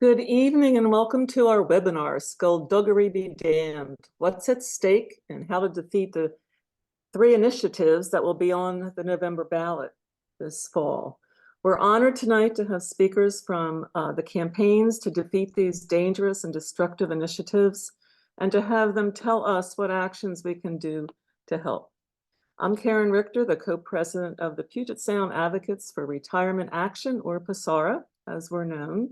Good evening and welcome to our webinar, Skullduggery Be Damned, What's at Stake and How to Defeat the Three Initiatives that will be on the November ballot this fall. We're honored tonight to have speakers from the campaigns to defeat these dangerous and destructive initiatives and to have them tell us what actions we can do to help. I'm Karen Richter, the co-president of the Puget Sound Advocates for Retirement Action, or PSARA, as we're known.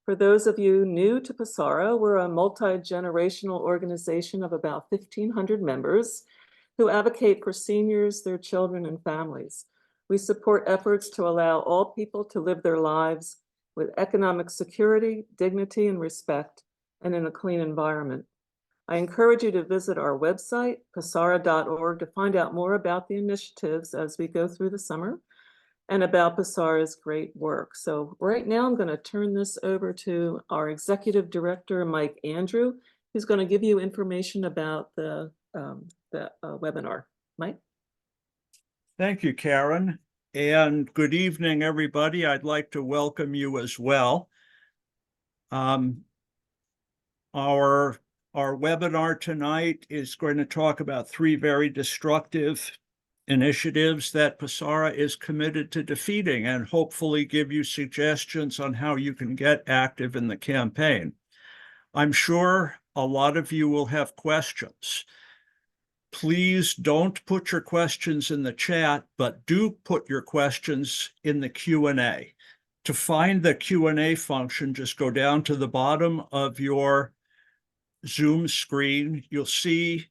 For those of you new to PSARA, we're a multi-generational organization of about 1,500 members who advocate for seniors, their children, and families. We support efforts to allow all people to live their lives with economic security, dignity, and respect, and in a clean environment. I encourage you to visit our website, pasara.org, to find out more about the initiatives as we go through the summer and about PSARA's great work. So right now I'm going to turn this over to our executive director, Mike Andrew, who's going to give you information about the webinar. Mike? Thank you, Karen. And good evening, everybody. I'd like to welcome you as well. Our webinar tonight is going to talk about three very destructive initiatives that PSARA is committed to defeating and hopefully give you suggestions on how you can get active in the campaign. I'm sure a lot of you will have questions. Please don't put your questions in the chat, but do put your questions in the Q&A. To find the Q&A function, just go down to the bottom of your Zoom screen. You'll see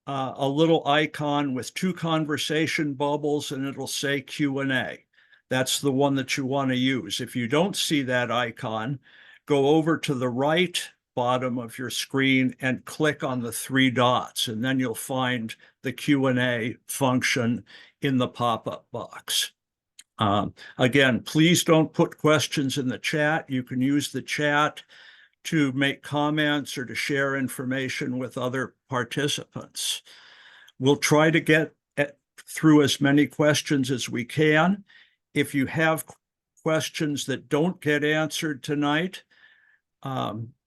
a little icon with two conversation bubbles, and it'll say Q&A. That's the one that you want to use. If you don't see that icon, go over to the right bottom of your screen and click on the three dots, and then you'll find the Q&A function in the pop-up box. Again, please don't put questions in the chat. You can use the chat to make comments or to share information with other participants. We'll try to get through as many questions as we can. If you have questions that don't get answered tonight,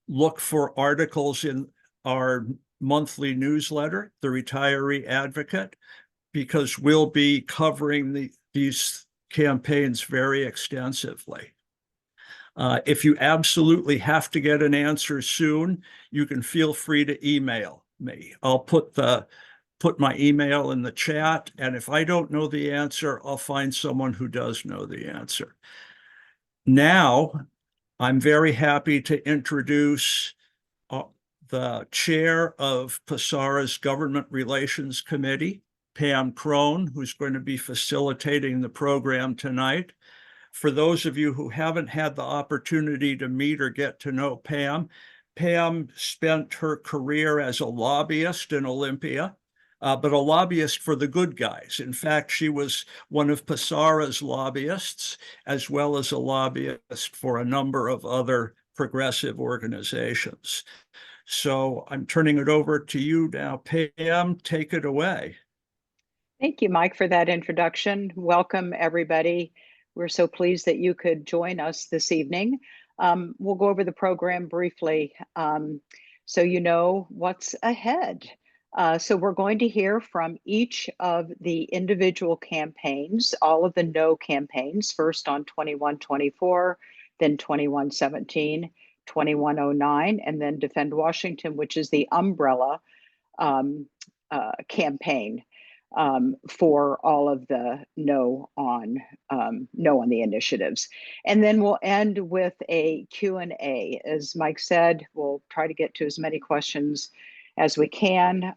look for articles in our monthly newsletter, The Retiree Advocate, because we'll be covering these campaigns very extensively. If you absolutely have to get an answer soon, you can feel free to email me. I'll put my email in the chat, and if I don't know the answer, I'll find someone who does know the answer. Now, I'm very happy to introduce the chair of PSARA's Government Relations Committee, Pam Crone, who's going to be facilitating the program tonight. For those of you who haven't had the opportunity to meet or get to know Pam, Pam spent her career as a lobbyist in Olympia, but a lobbyist for the good guys. In fact, she was one of PSARA's lobbyists, as well as a lobbyist for a number of other progressive organizations. So I'm turning it over to you now. Pam, take it away. Thank you, Mike, for that introduction. Welcome, everybody. We're so pleased that you could join us this evening. We'll go over the program briefly so you know what's ahead. So we're going to hear from each of the individual campaigns, all of the no campaigns, first on 2124, then 2117, 2109, and then Defend Washington, which is the umbrella campaign for all of the no on the initiatives. And then we'll end with a Q&A. As Mike said, we'll try to get to as many questions as we can.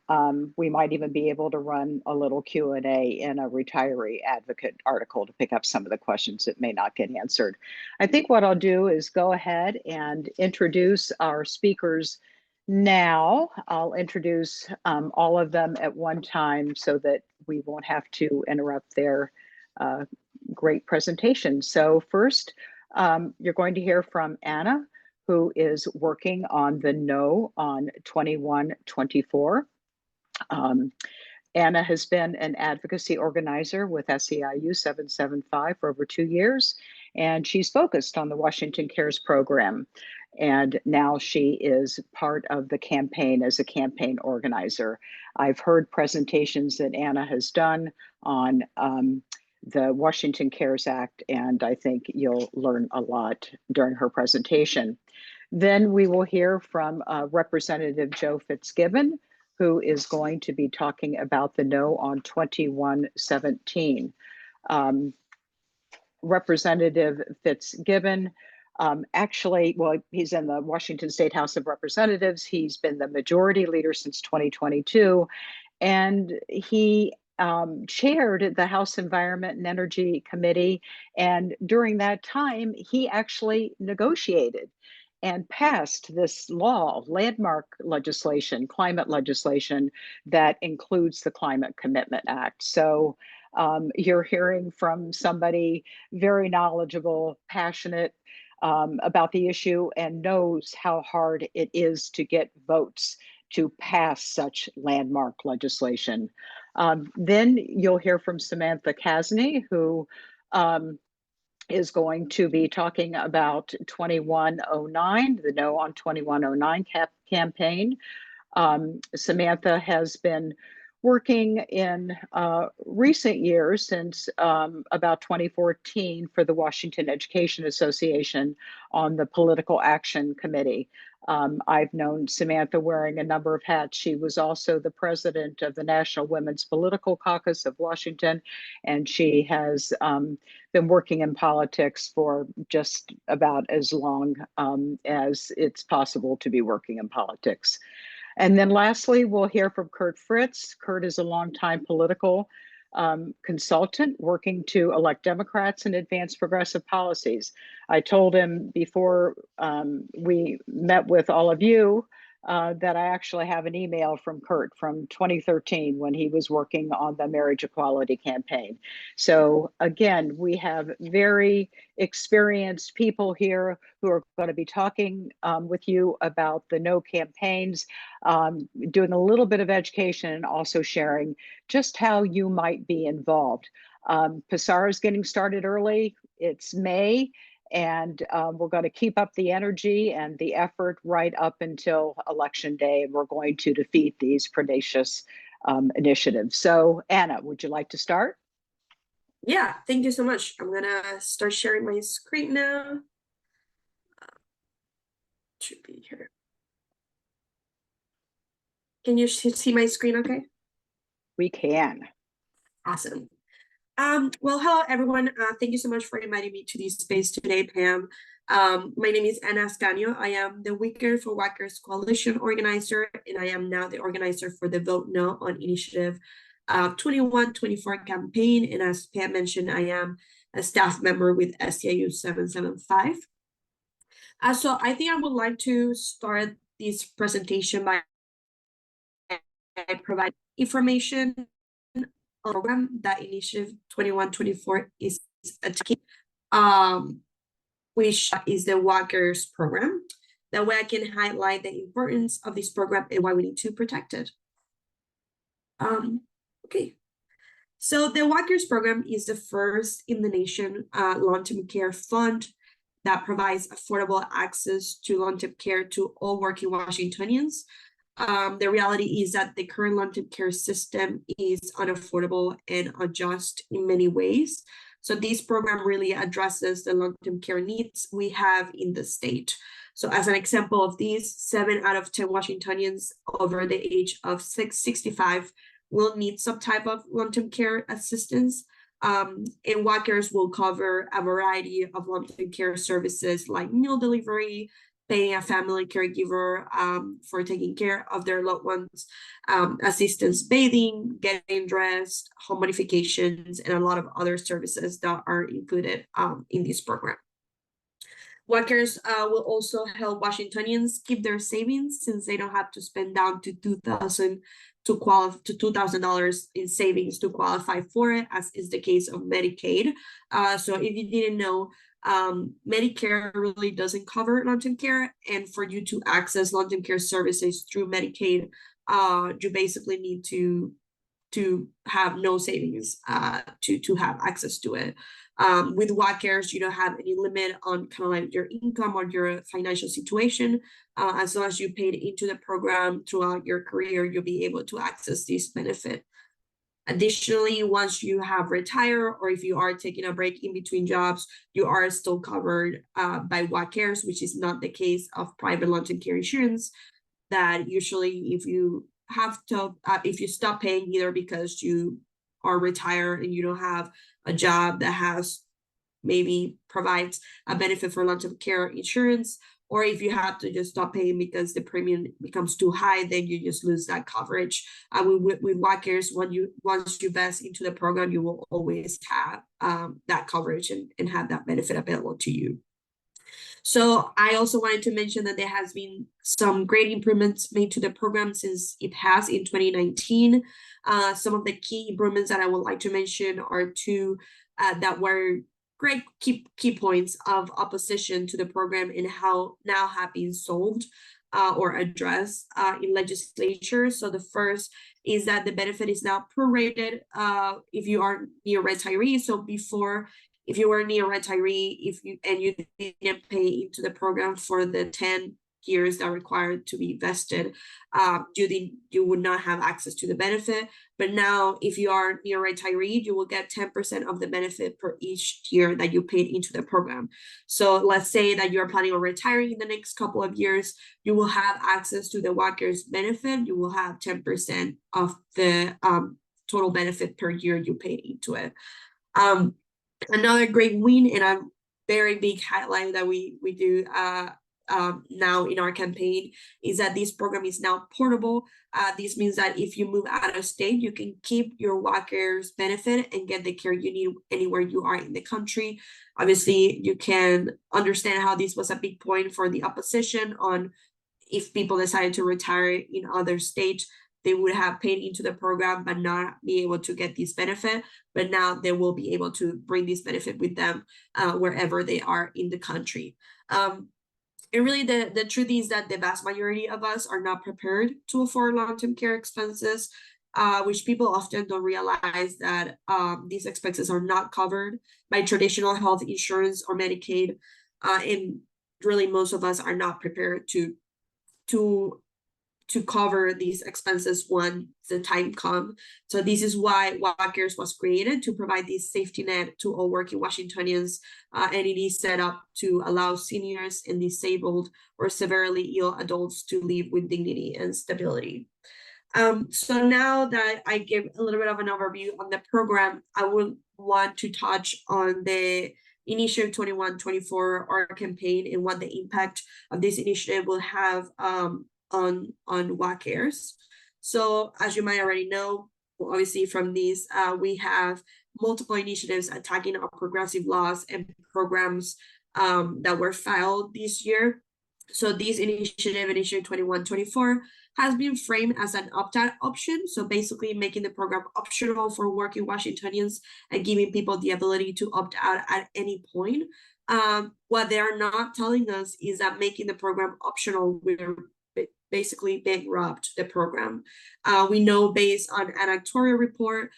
We might even be able to run a little Q&A in a retiree advocate article to pick up some of the questions that may not get answered. I think what I'll do is go ahead and introduce our speakers now. I'll introduce all of them at one time so that we won't have to interrupt their great presentation. So first, you're going to hear from Anna, who is working on the no on 2124. Anna has been an advocacy organizer with SEIU 775 for over 2 years, and she's focused on the Washington Cares program. And now she is part of the campaign as a campaign organizer. I've heard presentations that Anna has done on the Washington Cares Act, and I think you'll learn a lot during her presentation. Then we will hear from Representative Joe Fitzgibbon, who is going to be talking about the no on 2117. Representative Fitzgibbon, actually, well, he's in the Washington State House of Representatives. He's been the majority leader since 2022, and he chaired the House Environment and Energy Committee. And during that time, he actually negotiated and passed this law, landmark legislation, climate legislation that includes the Climate Commitment Act. So you're hearing from somebody very knowledgeable, passionate about the issue, and knows how hard it is to get votes to pass such landmark legislation. Then you'll hear from Samantha Kasny, who is going to be talking about 2109, the No on 2109 campaign. Samantha has been working in recent years, since about 2014, for the Washington Education Association on the Political Action Committee. I've known Samantha wearing a number of hats. She was also the president of the National Women's Political Caucus of Washington, and she has been working in politics for just about as long as it's possible to be working in politics. And then lastly, we'll hear from Kurt Fritz. Kurt is a longtime political consultant working to elect Democrats and advance progressive policies. I told him before we met with all of you that I actually have an email from Kurt from 2013 when he was working on the marriage equality campaign. So again, we have very experienced people here who are going to be talking with you about the no campaigns, doing a little bit of education, and also sharing just how you might be involved. PSARA is getting started early. It's May. And we're going to keep up the energy and the effort right up until Election Day. And we're going to defeat these pernicious initiatives. So Anna, would you like to start? Yeah, thank you so much. I'm going to start sharing my screen now. Should be here. Can you see my screen okay? We can. Awesome. Well, hello, everyone. Thank you so much for inviting me to this space today, Pam. My name is Ana Ascanio. I am the We Care for Whackers Coalition organizer, and I am now the organizer for the Vote No on Initiative 2124 campaign. And as Pam mentioned, I am a staff member with SCIU 775. So I think I would like to start this presentation by providing information program that Initiative 2124 is attacking, which is the Whackers program. That way I can highlight the importance of this program and why we need to protect it. Okay, so the Whackers program is the first in the nation long-term care fund that provides affordable access to long-term care to all working Washingtonians. The reality is that the current long-term care system is unaffordable and unjust in many ways. So this program really addresses the long-term care needs we have in the state. So as an example of these, 7 out of 10 Washingtonians over the age of 65 will need some type of long-term care assistance. And Whackers will cover a variety of long-term care services like meal delivery, paying a family caregiver for taking care of their loved ones, assistance bathing, getting dressed, home modifications, and a lot of other services that are included in this program. Whackers will also help Washingtonians keep their savings, since they don't have to spend down to $2,000 in savings to qualify for it, as is the case of Medicaid. So if you didn't know, Medicare really doesn't cover long-term care, and for you to access long-term care services through Medicaid, you basically need to have no savings to have access to it. With WACARES, you don't have any limit on kind of like your income or your financial situation. As long as you paid into the program throughout your career, you'll be able to access this benefit. Additionally, once you have retired, or if you are taking a break in between jobs, you are still covered by WACARES, which is not the case of private long-term care insurance. That usually, if you have to, if you stop paying either because you are retired and you don't have a job that has maybe provides a benefit for long-term care insurance, or if you have to just stop paying because the premium becomes too high, then you just lose that coverage. With WACARES, once you vest into the program, you will always have that coverage and have that benefit available to you. So I also wanted to mention that there has been some great improvements made to the program since it has in 2019. Some of the key improvements that I would like to mention are two that were great key points of opposition to the program and how now have been solved or addressed in legislature. So the first is that the benefit is now prorated if you are near retiree. So before, if you were near retiree, you didn't pay into the program for the 10 years that are required to be vested, you would not have access to the benefit. But now, if you are near retiree, you will get 10% of the benefit per each year that you paid into the program. So let's say that you're planning on retiring in the next couple of years, you will have access to the WACARES benefit. You will have 10% of the total benefit per year you paid into it. Another great win and a very big highlight that we do now in our campaign is that this program is now portable. This means that if you move out of state, you can keep your WACARES benefit and get the care you need anywhere you are in the country. Obviously, you can understand how this was a big point for the opposition on if people decided to retire in other states, they would have paid into the program but not be able to get this benefit. But now they will be able to bring this benefit with them wherever they are in the country. And really, the truth is that the vast majority of us are not prepared to afford long-term care expenses, which people often don't realize that these expenses are not covered by traditional health insurance or Medicaid. And really, most of us are not prepared to cover these expenses when the time comes. So this is why WACARES was created, to provide this safety net to all working Washingtonians, and it is set up to allow seniors and disabled or severely ill adults to live with dignity and stability. So now that I gave a little bit of an overview on the program, I would want to touch on the Initiative 21-24, our campaign, and what the impact of this initiative will have on WACARES. So as you might already know, obviously from these, we have multiple initiatives attacking our progressive laws and programs that were filed this year. So this initiative 21-24, has been framed as an opt-out option. So basically making the program optional for working Washingtonians and giving people the ability to opt out at any point. What they are not telling us is that making the program optional, we're basically bankrupt the program. We know based on an actuarial report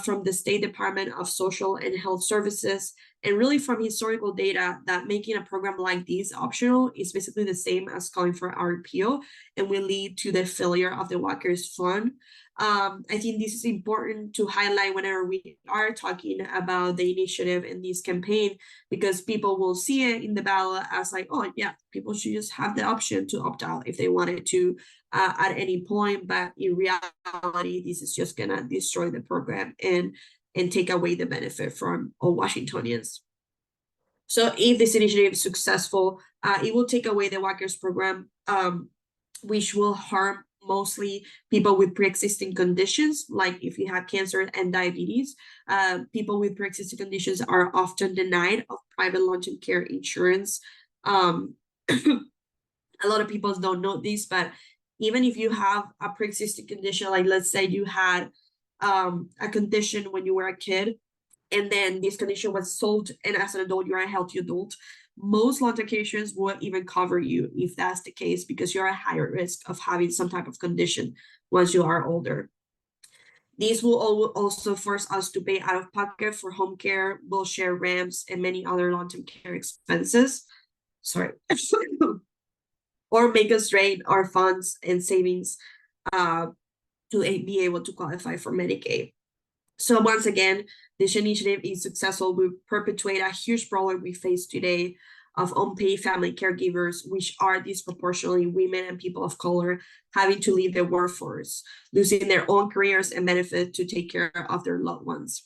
from the State Department of Social and Health Services, and really from historical data, that making a program like this optional is basically the same as calling for a repeal and will lead to the failure of the WACARES fund. I think this is important to highlight whenever we are talking about the initiative in this campaign, because people will see it in the ballot as like, oh yeah, people should just have the option to opt out if they wanted to at any point. But in reality, this is just gonna destroy the program and take away the benefit from all Washingtonians. So if this initiative is successful, it will take away the WACARES program, which will harm mostly people with pre-existing conditions, like if you have cancer and diabetes. People with pre-existing conditions are often denied of private long-term care insurance. A lot of people don't know this, but even if you have a pre-existing condition, like let's say you had a condition when you were a kid, and then this condition was solved, and as an adult, you're a healthy adult, most long-term care insurance won't even cover you if that's the case, because you're at higher risk of having some type of condition once you are older. These will also force us to pay out of pocket for home care, wheelchair ramps, and many other long-term care expenses. Sorry. Or make us drain our funds and savings to be able to qualify for Medicaid. So once again, this initiative is successful. We perpetuate a huge problem we face today of unpaid family caregivers, which are disproportionately women and people of color having to leave the workforce, losing their own careers and benefit to take care of their loved ones.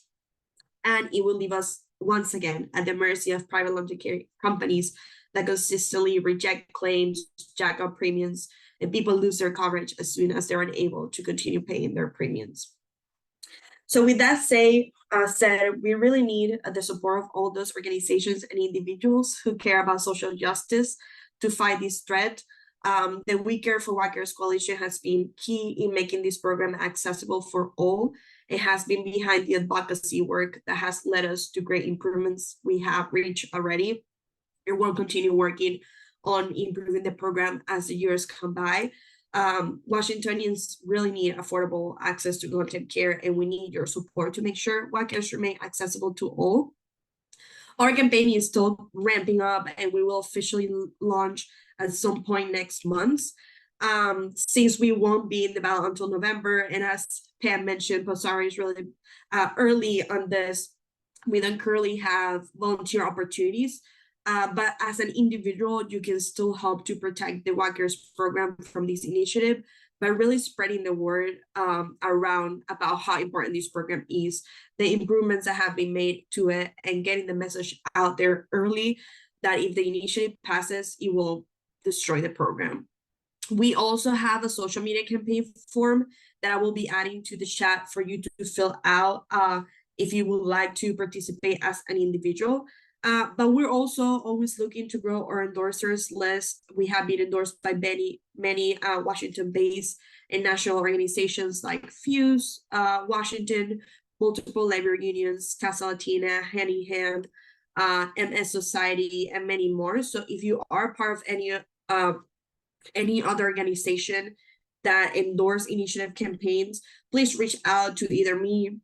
And it will leave us once again at the mercy of private long-term care companies that consistently reject claims, jack up premiums, and people lose their coverage as soon as they're unable to continue paying their premiums. So with that said, we really need the support of all those organizations and individuals who care about social justice to fight this threat. The We Care for Workers Coalition has been key in making this program accessible for all. It has been behind the advocacy work that has led us to great improvements we have reached already. And we'll continue working on improving the program as the years come by. Washingtonians really need affordable access to long-term care, and we need your support to make sure WACAS remain accessible to all. Our campaign is still ramping up, and we will officially launch at some point next month. Since we won't be in the ballot until November, and as Pam mentioned, POSARA is really early on this. We don't currently have volunteer opportunities. But as an individual, you can still help to protect the WACAS program from this initiative by really spreading the word around about how important this program is, the improvements that have been made to it, and getting the message out there early that if the initiative passes, it will destroy the program. We also have a social media campaign form that I will be adding to the chat for you to fill out if you would like to participate as an individual. But we're also always looking to grow our endorsers list. We have been endorsed by many Washington-based and national organizations like Fuse, Washington, multiple labor unions, Casa Latina, Hand in Hand, MS Society, and many more. So if you are part of any other organization that endorse initiative campaigns, please reach out to either me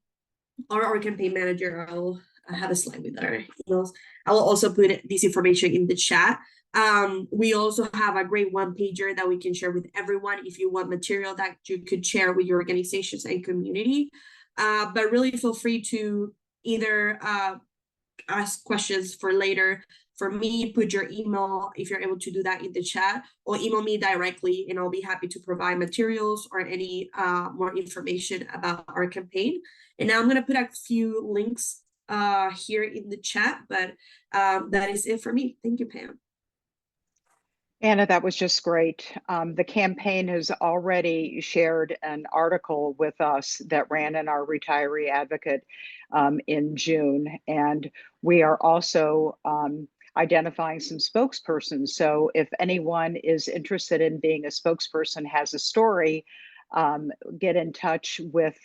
or our campaign manager. I have a slide with our emails. I will also put this information in the chat. We also have a great one-pager that we can share with everyone if you want material that you could share with your organizations and community. But really feel free to either ask questions for later. For me, put your email, if you're able to do that, in the chat, or email me directly, and I'll be happy to provide materials or any more information about our campaign. And now I'm going to put a few links here in the chat, but that is it for me. Thank you, Pam. Anna, that was just great. The campaign has already shared an article with us that ran in our Retiree Advocate in June, and we are also identifying some spokespersons. So if anyone is interested in being a spokesperson, has a story, get in touch with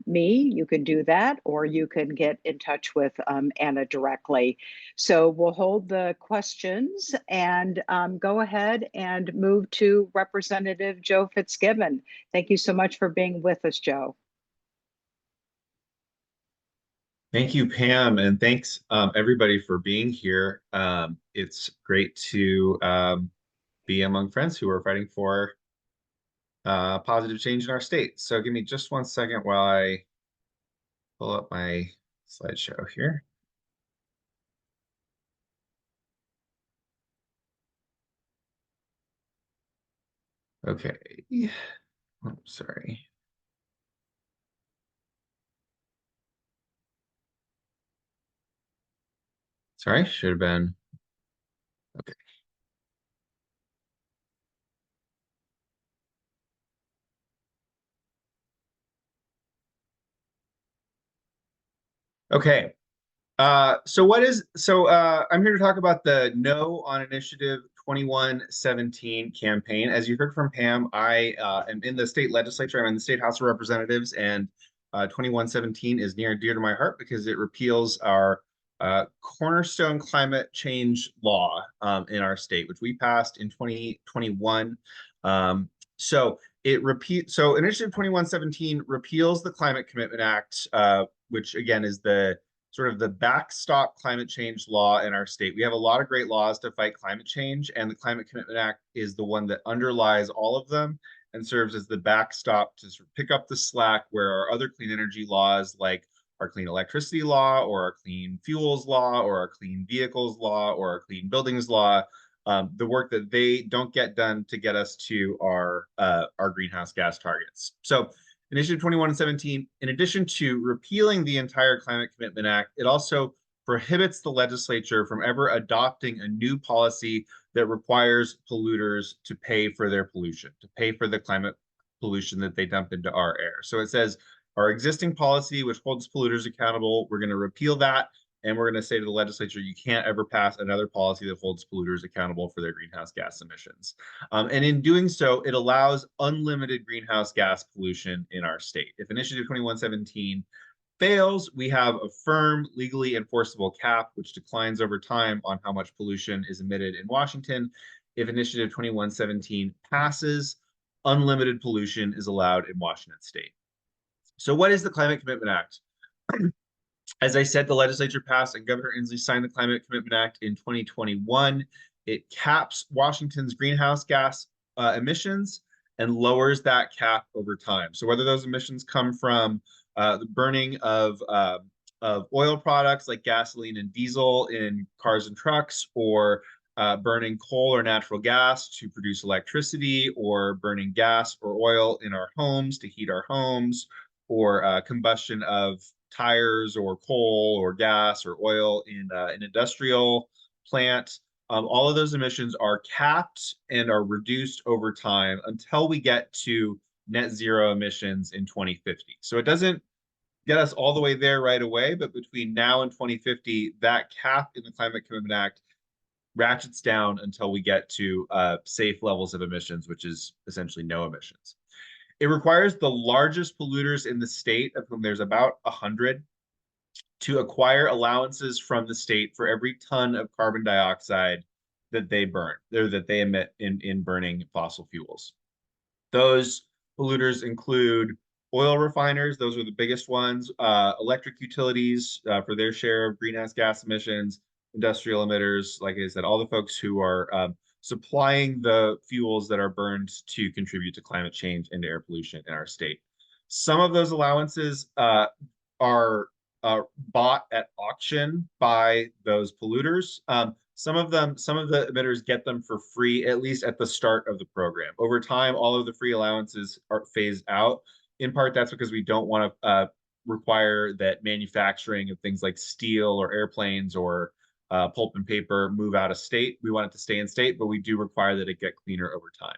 me, you can do that, or you can get in touch with Anna directly. So we'll hold the questions and go ahead and move to Representative Joe Fitzgibbon. Thank you so much for being with us, Joe. Thank you, Pam, and thanks everybody for being here. It's great to be among friends who are fighting for positive change in our state. So give me just 1 second while I pull up my slideshow here. Okay. Oh, sorry. Sorry, should have been. Okay. Okay. So I'm here to talk about the No on Initiative 2117 campaign. As you heard from Pam, I am in the state legislature. I'm in the State House of Representatives, and 2117 is near and dear to my heart because it repeals our cornerstone climate change law in our state, which we passed in 2021. So Initiative 2117 repeals the Climate Commitment Act, which again is the sort of the backstop climate change law in our state. We have a lot of great laws to fight climate change, and the Climate Commitment Act is the one that underlies all of them and serves as the backstop to sort of pick up the slack where our other clean energy laws, like our clean electricity law or our clean fuels law or our clean vehicles law or our clean buildings law, the work that they don't get done to get us to our greenhouse gas targets. So Initiative 2117, in addition to repealing the entire Climate Commitment Act, it also prohibits the legislature from ever adopting a new policy that requires polluters to pay for their pollution, to pay for the climate pollution that they dump into our air. So it says our existing policy, which holds polluters accountable, we're going to repeal that. And we're going to say to the legislature, you can't ever pass another policy that holds polluters accountable for their greenhouse gas emissions. And in doing so, it allows unlimited greenhouse gas pollution in our state. If Initiative 2117 fails, we have a firm, legally enforceable cap, which declines over time on how much pollution is emitted in Washington. If Initiative 2117 passes, unlimited pollution is allowed in Washington state. So what is the Climate Commitment Act? As I said, the legislature passed and Governor Inslee signed the Climate Commitment Act in 2021. It caps Washington's greenhouse gas emissions and lowers that cap over time. So whether those emissions come from the burning of oil products like gasoline and diesel in cars and trucks, or burning coal or natural gas to produce electricity, or burning gas or oil in our homes to heat our homes, or combustion of tires or coal or gas or oil in an industrial plant. All of those emissions are capped and are reduced over time until we get to net zero emissions in 2050. So it doesn't get us all the way there right away, but between now and 2050, that cap in the Climate Commitment Act ratchets down until we get to safe levels of emissions, which is essentially no emissions. It requires the largest polluters in the state, of whom there's about 100, to acquire allowances from the state for every ton of carbon dioxide that they burn, or that they emit in burning fossil fuels. Those polluters include oil refiners, those are the biggest ones, electric utilities for their share of greenhouse gas emissions, industrial emitters, like I said, all the folks who are supplying the fuels that are burned to contribute to climate change and air pollution in our state. Some of those allowances are bought at auction by those polluters. Some of the emitters get them for free, at least at the start of the program. Over time, all of the free allowances are phased out. In part, that's because we don't want to require that manufacturing of things like steel or airplanes or pulp and paper move out of state. We want it to stay in state, but we do require that it get cleaner over time.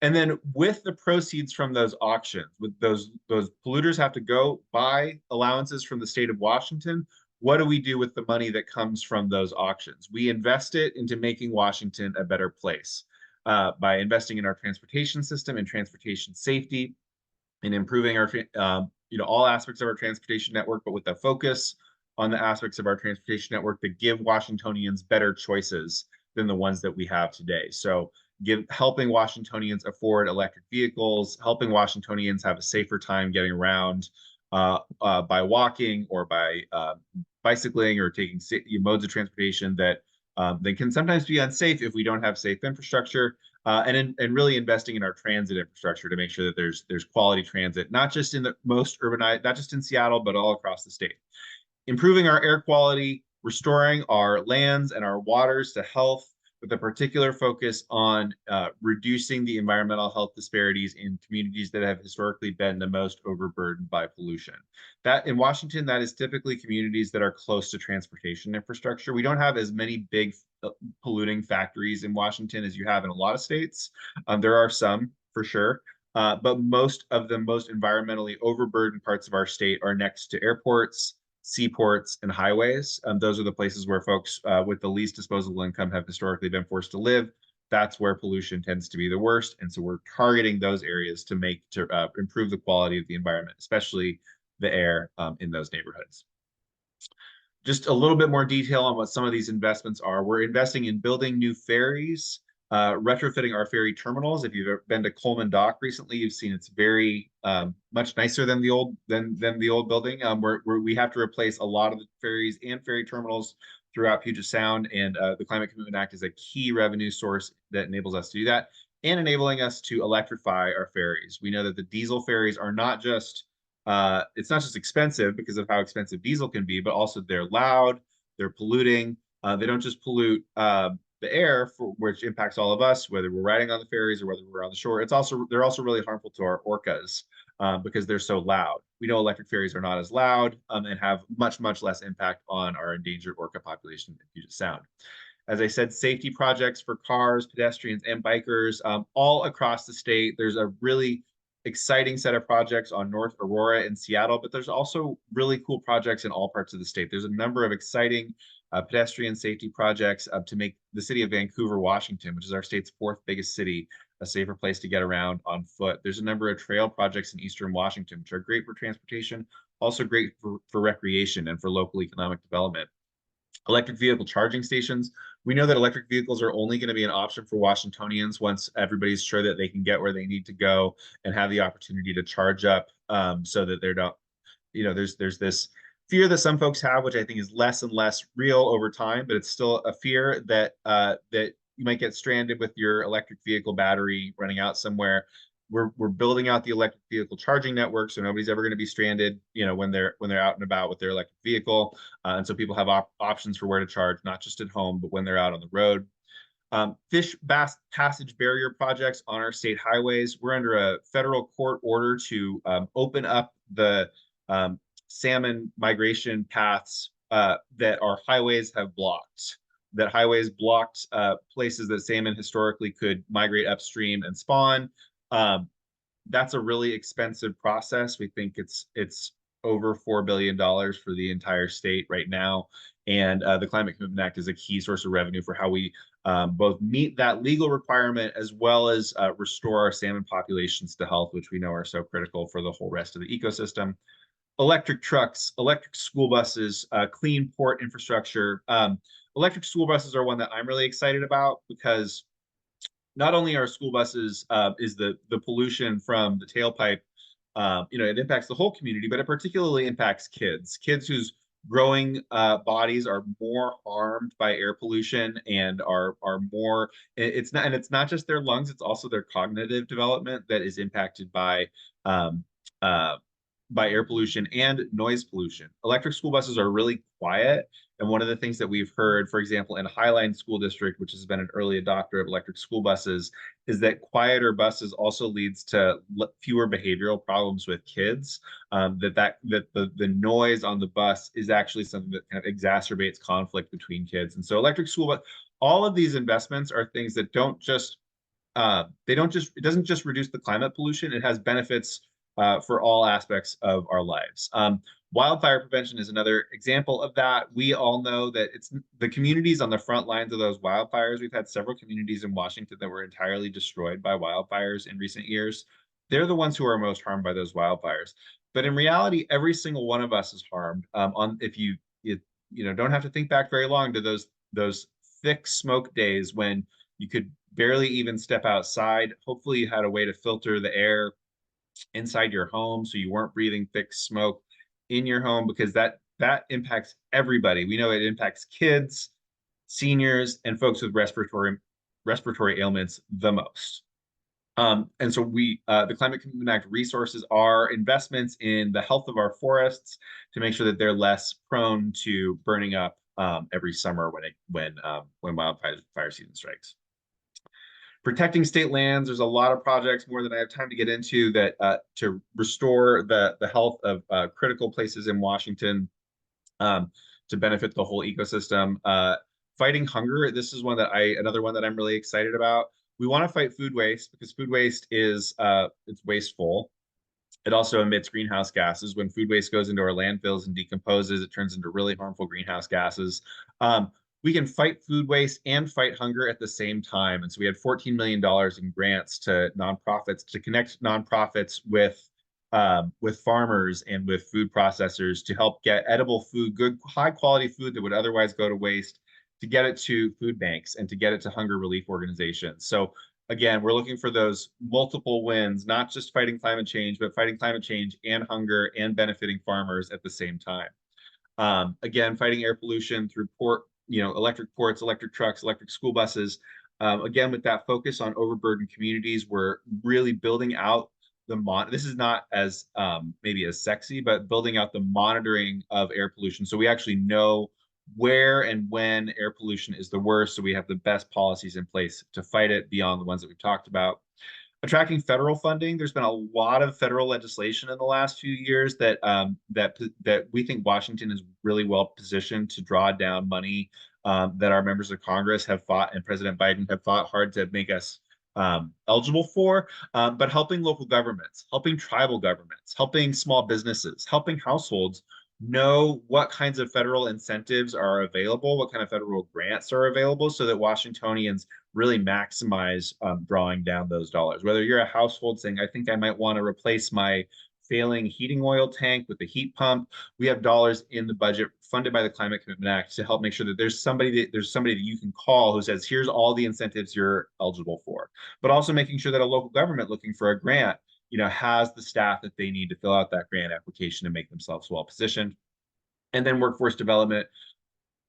And then with the proceeds from those auctions, with those polluters have to go buy allowances from the state of Washington. What do we do with the money that comes from those auctions? We invest it into making Washington a better place by investing in our transportation system and transportation safety, and improving our all aspects of our transportation network, but with a focus on the aspects of our transportation network that give Washingtonians better choices than the ones that we have today. So helping Washingtonians afford electric vehicles, helping Washingtonians have a safer time getting around by walking or by bicycling or taking modes of transportation that they can sometimes be unsafe if we don't have safe infrastructure, and really investing in our transit infrastructure to make sure that there's quality transit, not just in the most urbanized, not just in Seattle, but all across the state. Improving our air quality, restoring our lands and our waters to health, with a particular focus on reducing the environmental health disparities in communities that have historically been the most overburdened by pollution. That in Washington, that is typically communities that are close to transportation infrastructure. We don't have as many big polluting factories in Washington as you have in a lot of states. There are some for sure, but most of the most environmentally overburdened parts of our state are next to airports, seaports, and highways. Those are the places where folks with the least disposable income have historically been forced to live. That's where pollution tends to be the worst. And so we're targeting those areas to improve the quality of the environment, especially the air in those neighborhoods. Just a little bit more detail on what some of these investments are. We're investing in building new ferries retrofitting our ferry terminals. If you've ever been to Coleman Dock recently, you've seen it's very much nicer than the old building. Where we have to replace a lot of the ferries and ferry terminals throughout Puget Sound, and the Climate Commitment Act is a key revenue source that enables us to do that, and enabling us to electrify our ferries. We know that the diesel ferries are not just it's not just expensive because of how expensive diesel can be, but also they're loud, they're polluting. They don't just pollute the air, which impacts all of us, whether we're riding on the ferries or whether we're on the shore. They're also really harmful to our orcas because they're so loud. We know electric ferries are not as loud and have much less impact on our endangered orca population in Puget Sound. As I said, safety projects for cars, pedestrians, and bikers all across the state. There's a really exciting set of projects on North Aurora and Seattle, but there's also really cool projects in all parts of the state. There's a number of exciting pedestrian safety projects to make the city of Vancouver, Washington, which is our state's 4th biggest city, a safer place to get around on foot. There's a number of trail projects in Eastern Washington, which are great for transportation, also great for recreation and for local economic development. Electric vehicle charging stations. We know that electric vehicles are only going to be an option for Washingtonians once everybody's sure that they can get where they need to go and have the opportunity to charge up so that they're not, there's this fear that some folks have, which I think is less and less real over time, but it's still a fear that that you might get stranded with your electric vehicle battery running out somewhere. We're building out the electric vehicle charging network, so nobody's ever going to be stranded, when they're out and about with their electric vehicle, and so people have options for where to charge, not just at home, but when they're out on the road. Fish passage barrier projects on our state highways. We're under a federal court order to open up the salmon migration paths that our highways have blocked. That highways blocked places that salmon historically could migrate upstream and spawn. That's a really expensive process. We think it's over $4 billion for the entire state right now. And the Climate Commitment Act is a key source of revenue for how we both meet that legal requirement as well as restore our salmon populations to health, which we know are so critical for the whole rest of the ecosystem. Electric trucks, electric school buses, clean port infrastructure. Electric school buses are one that I'm really excited about because not only are school buses is the pollution from the tailpipe, it impacts the whole community, but it particularly impacts kids whose growing bodies are more harmed by air pollution and are more. It's not just their lungs; it's also their cognitive development that is impacted by air pollution and noise pollution. Electric school buses are really quiet. And one of the things that we've heard, for example, in Highline School District, which has been an early adopter of electric school buses, is that quieter buses also leads to fewer behavioral problems with kids. That the noise on the bus is actually something that kind of exacerbates conflict between kids. And so electric school bus, all of these investments are things that it doesn't just reduce the climate pollution, it has benefits for all aspects of our lives. Wildfire prevention is another example of that. We all know that it's the communities on the front lines of those wildfires. We've had several communities in Washington that were entirely destroyed by wildfires in recent years. They're the ones who are most harmed by those wildfires. But in reality, every single one of us is harmed. If you don't have to think back very long to those thick smoke days when you could barely even step outside. Hopefully you had a way to filter the air inside your home so you weren't breathing thick smoke in your home, because that impacts everybody. We know it impacts kids, seniors, and folks with respiratory ailments the most. And so the Climate Commitment Act resources are investments in the health of our forests to make sure that they're less prone to burning up every summer when wildfire season strikes. Protecting state lands, there's a lot of projects, more than I have time to get into, that to restore the health of critical places in Washington to benefit the whole ecosystem. Fighting hunger, this is another one that I'm really excited about. We want to fight food waste because food waste is it's wasteful. It also emits greenhouse gases. When food waste goes into our landfills and decomposes, it turns into really harmful greenhouse gases. We can fight food waste and fight hunger at the same time. And so we had $14 million in grants to nonprofits to connect nonprofits with farmers and with food processors to help get edible food, good, high quality food that would otherwise go to waste, to get it to food banks, and to get it to hunger relief organizations. So again, we're looking for those multiple wins, not just fighting climate change, but fighting climate change and hunger and benefiting farmers at the same time. Again, fighting air pollution through electric ports, electric trucks, electric school buses. Again, with that focus on overburdened communities, we're really building out this is not as maybe as sexy, but building out the monitoring of air pollution. So we actually know where and when air pollution is the worst. So we have the best policies in place to fight it beyond the ones that we've talked about. Attracting federal funding. There's been a lot of federal legislation in the last few years that that we think Washington is really well positioned to draw down money that our members of Congress have fought and President Biden have fought hard to make us eligible for, but helping local governments, helping tribal governments, helping small businesses, helping households know what kinds of federal incentives are available, what kind of federal grants are available, so that Washingtonians really maximize drawing down those dollars. Whether you're a household saying, I think I might want to replace my failing heating oil tank with a heat pump, we have dollars in the budget funded by the Climate Commitment Act to help make sure that there's somebody that you can call who says, here's all the incentives you're eligible for. But also making sure that a local government looking for a grant has the staff that they need to fill out that grant application and make themselves well positioned. And then workforce development.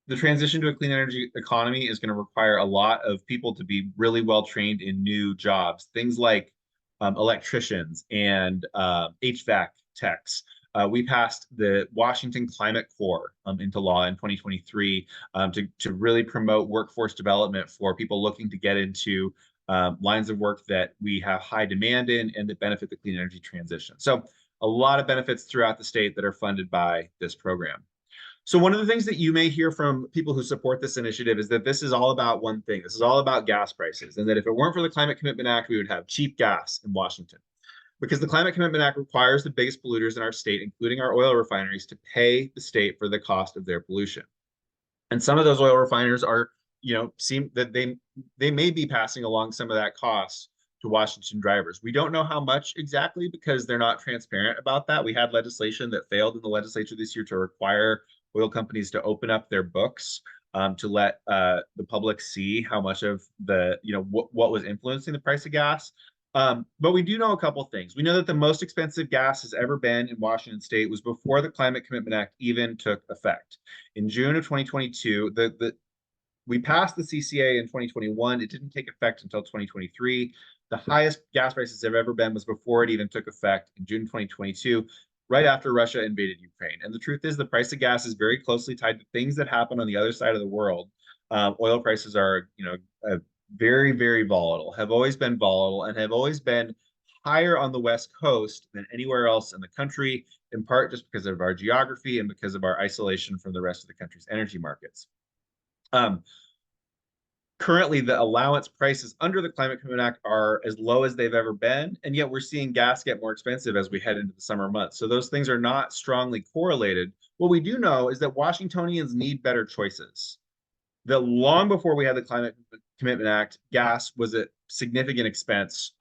The transition to a clean energy economy is going to require a lot of people to be really well trained in new jobs, things like electricians and HVAC techs. We passed the Washington Climate Corps into law in 2023 to really promote workforce development for people looking to get into lines of work that we have high demand in and that benefit the clean energy transition. So a lot of benefits throughout the state that are funded by this program. So one of the things that you may hear from people who support this initiative is that this is all about one thing. This is all about gas prices, and that if it weren't for the Climate Commitment Act, we would have cheap gas in Washington. Because the Climate Commitment Act requires the biggest polluters in our state, including our oil refineries, to pay the state for the cost of their pollution. And some of those oil refiners are, seem that they may be passing along some of that cost to Washington drivers. We don't know how much exactly because they're not transparent about that. We had legislation that failed in the legislature this year to require oil companies to open up their books to let the public see how much of the, what was influencing the price of gas. But we do know a couple things. We know that the most expensive gas has ever been in Washington state was before the Climate Commitment Act even took effect. In June of 2022, we passed the CCA in 2021. It didn't take effect until 2023. The highest gas prices have ever been was before it even took effect in June 2022, right after Russia invaded Ukraine. And the truth is the price of gas is very closely tied to things that happen on the other side of the world. Oil prices are, very, very volatile, have always been volatile, and have always been higher on the West Coast than anywhere else in the country, in part just because of our geography and because of our isolation from the rest of the country's energy markets. Currently, the allowance prices under the Climate Commitment Act are as low as they've ever been, and yet we're seeing gas get more expensive as we head into the summer months. So those things are not strongly correlated. What we do know is that Washingtonians need better choices. That long before we had the Climate Commitment Act, gas was a significant expense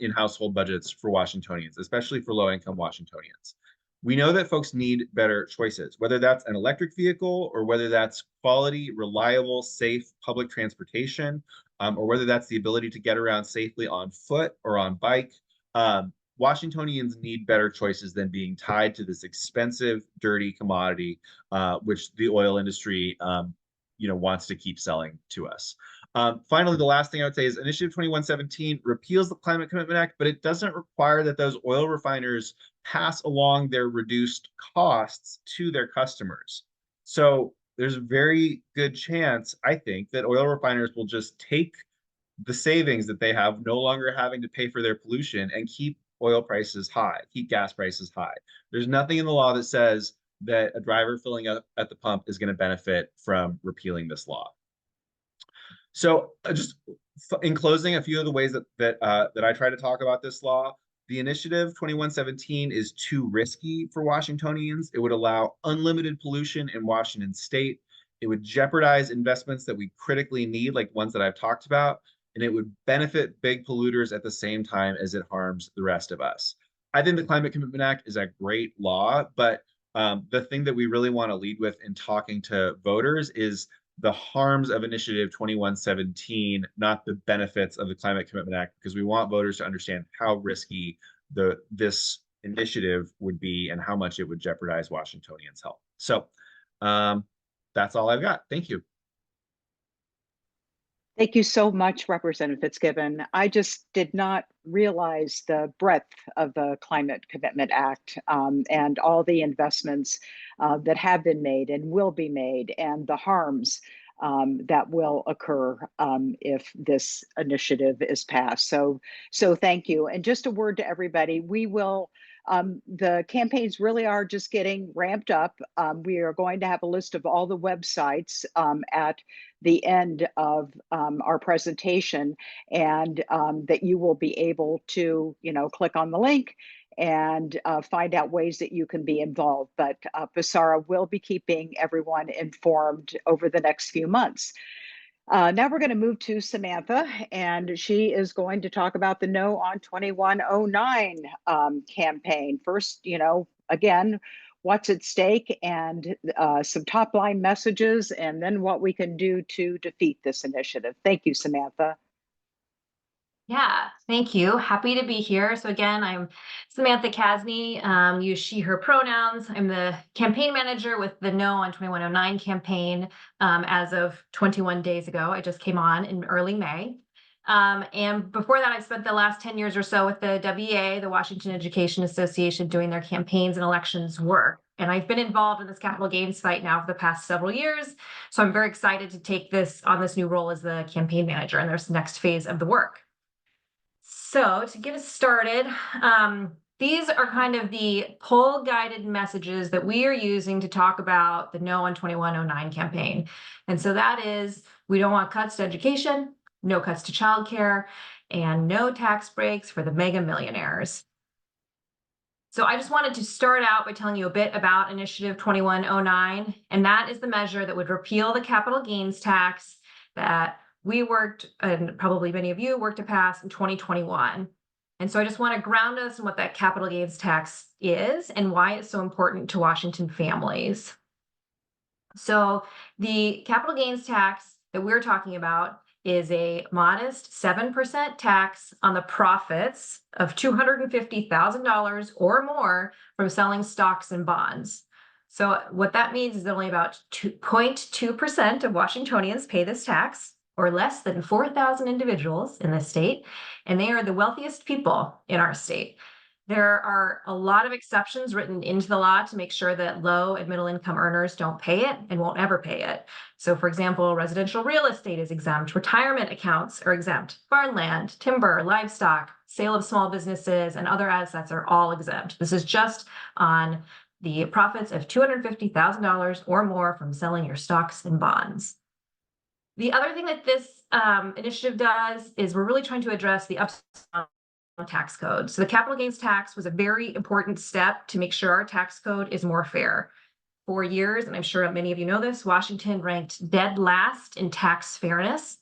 in household budgets for Washingtonians, especially for low-income Washingtonians. We know that folks need better choices, whether that's an electric vehicle or whether that's quality, reliable, safe public transportation, or whether that's the ability to get around safely on foot or on bike. Washingtonians need better choices than being tied to this expensive, dirty commodity, which the oil industry wants to keep selling to us. Finally, the last thing I would say is Initiative 2117 repeals the Climate Commitment Act, but it doesn't require that those oil refiners pass along their reduced costs to their customers. So there's a very good chance, I think, that oil refiners will just take the savings that they have, no longer having to pay for their pollution, and keep oil prices high, keep gas prices high. There's nothing in the law that says that a driver filling up at the pump is going to benefit from repealing this law. So just in closing, a few of the ways that I try to talk about this law. The Initiative 2117 is too risky for Washingtonians. It would allow unlimited pollution in Washington state. It would jeopardize investments that we critically need, like ones that I've talked about, and it would benefit big polluters at the same time as it harms the rest of us. I think the Climate Commitment Act is a great law, but the thing that we really want to lead with in talking to voters is the harms of Initiative 2117, not the benefits of the Climate Commitment Act, because we want voters to understand how risky this initiative would be and how much it would jeopardize Washingtonians' health. So that's all I've got. Thank you. Thank you so much, Representative Fitzgibbon. I just did not realize the breadth of the Climate Commitment Act and all the investments that have been made and will be made, and the harms that will occur if this initiative is passed. So thank you. And just a word to everybody, we will, the campaigns really are just getting ramped up. We are going to have a list of all the websites at the end of our presentation, and that you will be able to, click on the link and find out ways that you can be involved. But PSARA will be keeping everyone informed over the next few months. Now we're going to move to Samantha, and she is going to talk about the No on 2109 campaign. First, again, what's at stake and some top line messages, and then what we can do to defeat this initiative. Thank you, Samantha. Yeah, thank you. Happy to be here. So again, I'm Samantha Kasny, use she, her pronouns. I'm the campaign manager with the No on 2109 campaign as of 21 days ago. I just came on in early May. And before that, I spent the last 10 years or so with the WEA, the Washington Education Association, doing their campaigns and elections work. And I've been involved in this capital gains fight now for the past several years. So I'm very excited to take this new role as the campaign manager in this next phase of the work. So to get us started, these are kind of the poll guided messages that we are using to talk about the No on 2109 campaign. And so that is, we don't want cuts to education, no cuts to childcare, and no tax breaks for the mega millionaires. So I just wanted to start out by telling you a bit about Initiative 2109, and that is the measure that would repeal the capital gains tax that we worked, and probably many of you worked to pass in 2021. And so I just want to ground us in what that capital gains tax is and why it's so important to Washington families. So the capital gains tax that we're talking about is a modest 7% tax on the profits of $250,000 or more from selling stocks and bonds. So what that means is that only about 0.2% of Washingtonians pay this tax, or less than 4,000 individuals in this state, and they are the wealthiest people in our state. There are a lot of exceptions written into the law to make sure that low and middle income earners don't pay it and won't ever pay it. So for example, residential real estate is exempt, retirement accounts are exempt, farmland, timber, livestock, sale of small businesses, and other assets are all exempt. This is just on the profits of $250,000 or more from selling your stocks and bonds. The other thing that this initiative does is we're really trying to address the upside tax code. So the capital gains tax was a very important step to make sure our tax code is more fair. For years, and I'm sure many of you know this, Washington ranked dead last in tax fairness.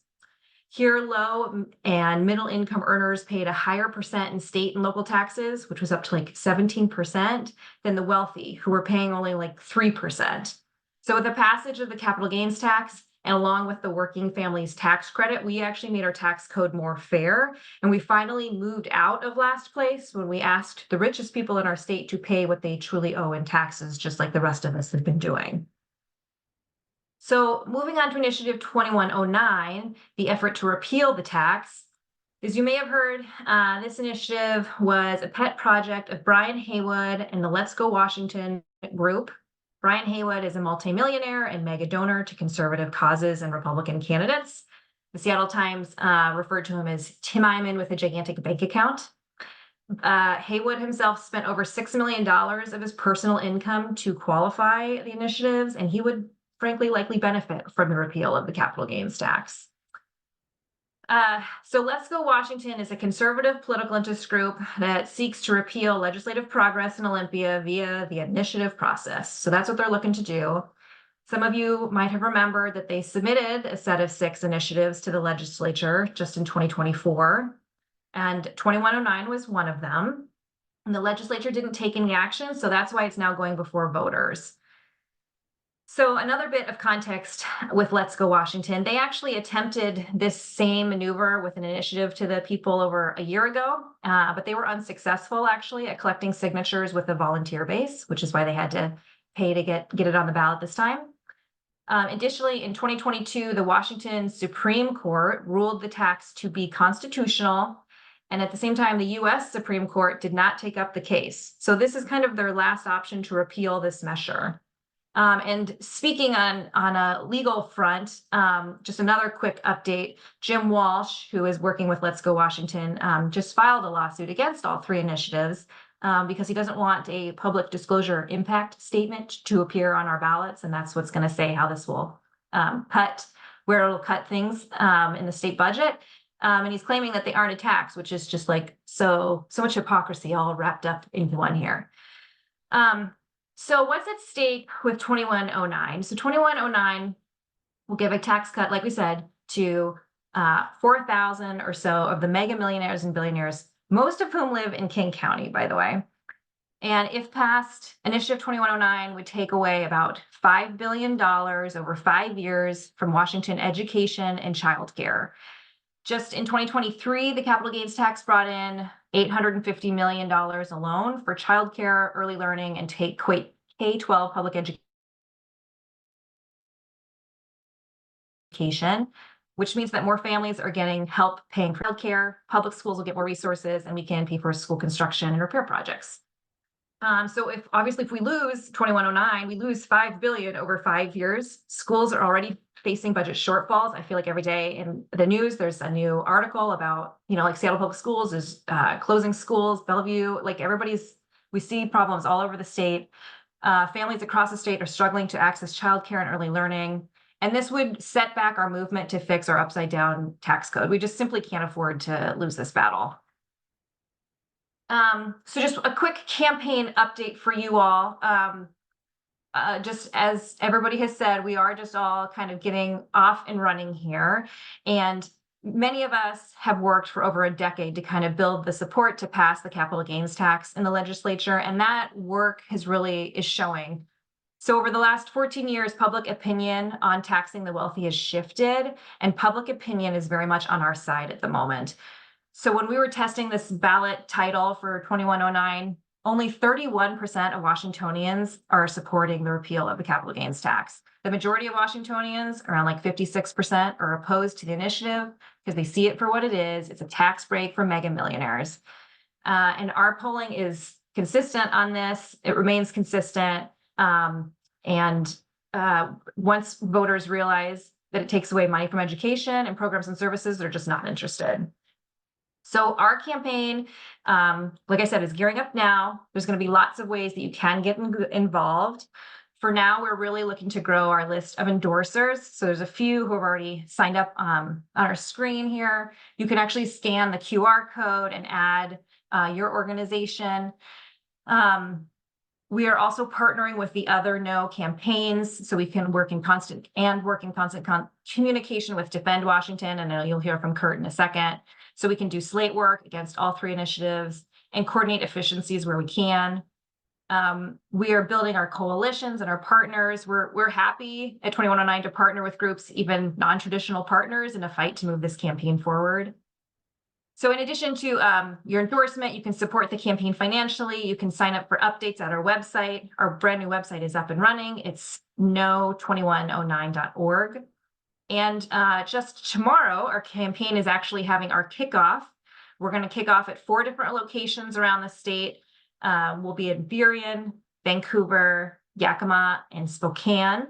Here, low and middle income earners paid a higher percent in state and local taxes, which was up to like 17%, than the wealthy, who were paying only like 3%. So with the passage of the capital gains tax, and along with the working families tax credit, we actually made our tax code more fair. And we finally moved out of last place when we asked the richest people in our state to pay what they truly owe in taxes, just like the rest of us have been doing. So moving on to Initiative 2109, the effort to repeal the tax. As you may have heard, this initiative was a pet project of Brian Haywood and the Let's Go Washington group. Brian Haywood is a multimillionaire and mega donor to conservative causes and Republican candidates. The Seattle Times referred to him as Tim Eyman with a gigantic bank account. Haywood himself spent over $6 million of his personal income to qualify the initiatives, and he would frankly likely benefit from the repeal of the capital gains tax. So Let's Go Washington is a conservative political interest group that seeks to repeal legislative progress in Olympia via the initiative process. So that's what they're looking to do. Some of you might have remembered that they submitted a set of 6 initiatives to the legislature just in 2024, and 2109 was one of them. And the legislature didn't take any action, so that's why it's now going before voters. So another bit of context with Let's Go Washington, they actually attempted this same maneuver with an initiative to the people over a year ago, but they were unsuccessful actually at collecting signatures with a volunteer base, which is why they had to pay to get it on the ballot this time. Additionally, in 2022, the Washington Supreme Court ruled the tax to be constitutional. And at the same time, the US Supreme Court did not take up the case. So this is kind of their last option to repeal this measure. And speaking on a legal front, just another quick update, Jim Walsh, who is working with Let's Go Washington, just filed a lawsuit against all three initiatives because he doesn't want a public disclosure impact statement to appear on our ballots. And that's what's going to say how this will where it'll cut things in the state budget. And he's claiming that they aren't a tax, which is just like so much hypocrisy all wrapped up into one here. So what's at stake with 2109? So 2109 will give a tax cut, like we said, to 4,000 or so of the mega millionaires and billionaires, most of whom live in King County, by the way. And if passed, Initiative 2109 would take away about $5 billion over 5 years from Washington education and childcare. Just in 2023, the capital gains tax brought in $850 million alone for childcare, early learning, and K-12 public education, which means that more families are getting help paying for childcare, public schools will get more resources, and we can pay for school construction and repair projects. So if we lose 2109, we lose $5 billion over 5 years. Schools are already facing budget shortfalls. I feel like every day in the news, there's a new article about, like Seattle Public Schools is closing schools, Bellevue, like we see problems all over the state. Families across the state are struggling to access childcare and early learning. And this would set back our movement to fix our upside down tax code. We just simply can't afford to lose this battle. So just a quick campaign update for you all. Just as everybody has said, we are just all kind of getting off and running here. And many of us have worked for over a decade to kind of build the support to pass the capital gains tax in the legislature. And that work is showing. So over the last 14 years, public opinion on taxing the wealthy has shifted, and public opinion is very much on our side at the moment. So when we were testing this ballot title for 2109, only 31% of Washingtonians are supporting the repeal of the capital gains tax. The majority of Washingtonians, around like 56%, are opposed to the initiative because they see it for what it is. It's a tax break for mega millionaires. And our polling is consistent on this. It remains consistent. Once voters realize that it takes away money from education and programs and services, they're just not interested. So our campaign, like I said, is gearing up now. There's going to be lots of ways that you can get involved. For now, we're really looking to grow our list of endorsers. So there's a few who have already signed up on our screen here. You can actually scan the QR code and add your organization. We are also partnering with the other No campaigns, so we can work in constant communication with Defend Washington. And I know you'll hear from Kurt in a second. So we can do slate work against all three initiatives and coordinate efficiencies where we can. We are building our coalitions and our partners. We're happy at 2109 to partner with groups, even non-traditional partners, in a fight to move this campaign forward. So in addition to your endorsement, you can support the campaign financially. You can sign up for updates at our website. Our brand new website is up and running. It's no2109.org. And just tomorrow, our campaign is actually having our kickoff. We're going to kick off at 4 different locations around the state. We'll be in Burien, Vancouver, Yakima, and Spokane.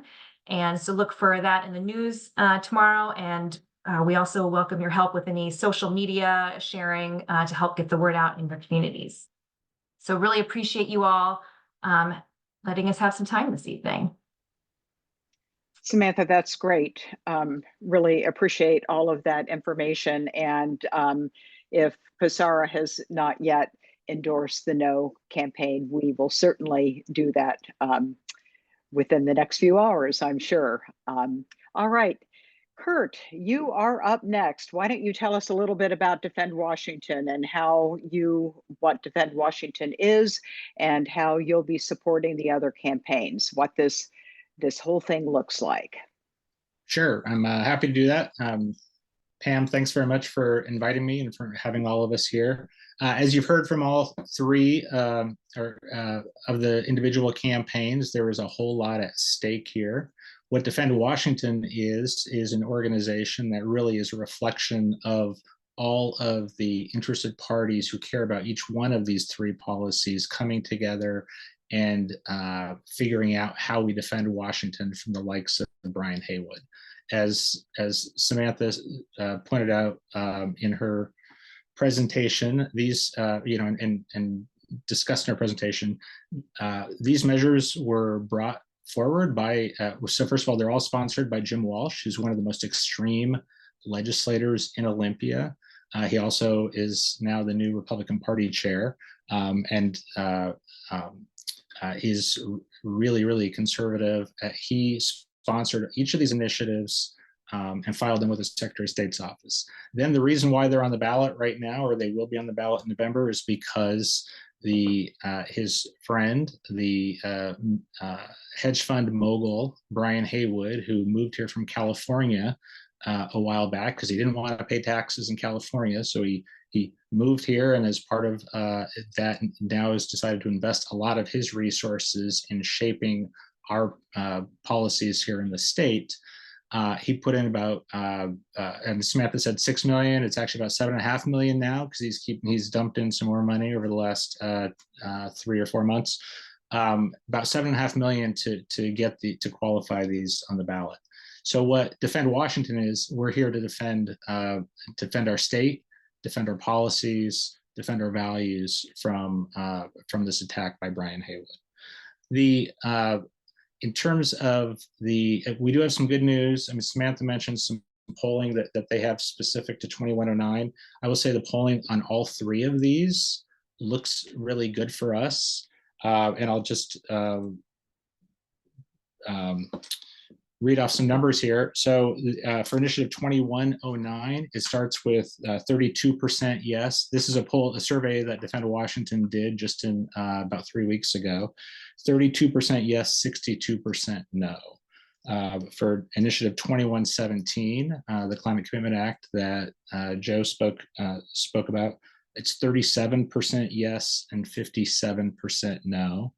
And so look for that in the news tomorrow. And we also welcome your help with any social media sharing to help get the word out in your communities. So really appreciate you all letting us have some time this evening. Samantha, that's great. Really appreciate all of that information. And if PSARA has not yet endorsed the No campaign, we will certainly do that within the next few hours, I'm sure. All right, Kurt, you are up next. Why don't you tell us a little bit about Defend Washington and what Defend Washington is and how you'll be supporting the other campaigns, what this this whole thing looks like. Sure, I'm happy to do that. Pam, thanks very much for inviting me and for having all of us here. As you've heard from all three of the individual campaigns, there is a whole lot at stake here. What Defend Washington is an organization that really is a reflection of all of the interested parties who care about each one of these three policies coming together and figuring out how we defend Washington from the likes of Brian Haywood. As Samantha pointed out in her presentation, these and discussed in her presentation, these measures were brought forward by. So first of all, they're all sponsored by Jim Walsh, who's one of the most extreme legislators in Olympia. He also is now the new Republican Party chair, and he's really, really conservative. He sponsored each of these initiatives and filed them with the Secretary of State's office. Then the reason why they're on the ballot right now, or they will be on the ballot in November, is because his friend, the hedge fund mogul Brian Haywood, who moved here from California a while back because he didn't want to pay taxes in California, so he moved here, and as part of that, now has decided to invest a lot of his resources in shaping our policies here in the state. He put in about, and Samantha said 6 million. It's actually about 7.5 million now because he's dumped in some more money over the last 3 or 4 months. About 7.5 million to qualify these on the ballot. So what Defend Washington is, we're here to defend our state, defend our policies, defend our values from this attack by Brian Haywood. In terms of we do have some good news. I mean, Samantha mentioned some polling that they have specific to 2109. I will say the polling on all three of these looks really good for us. And I'll just read off some numbers here. So for initiative 2109, it starts with 32% yes. This is a survey that Defend Washington did just in about 3 weeks ago. 32% yes, 62% no. For initiative 2117, the Climate Commitment Act that Joe spoke about, it's 37% yes and 57% no.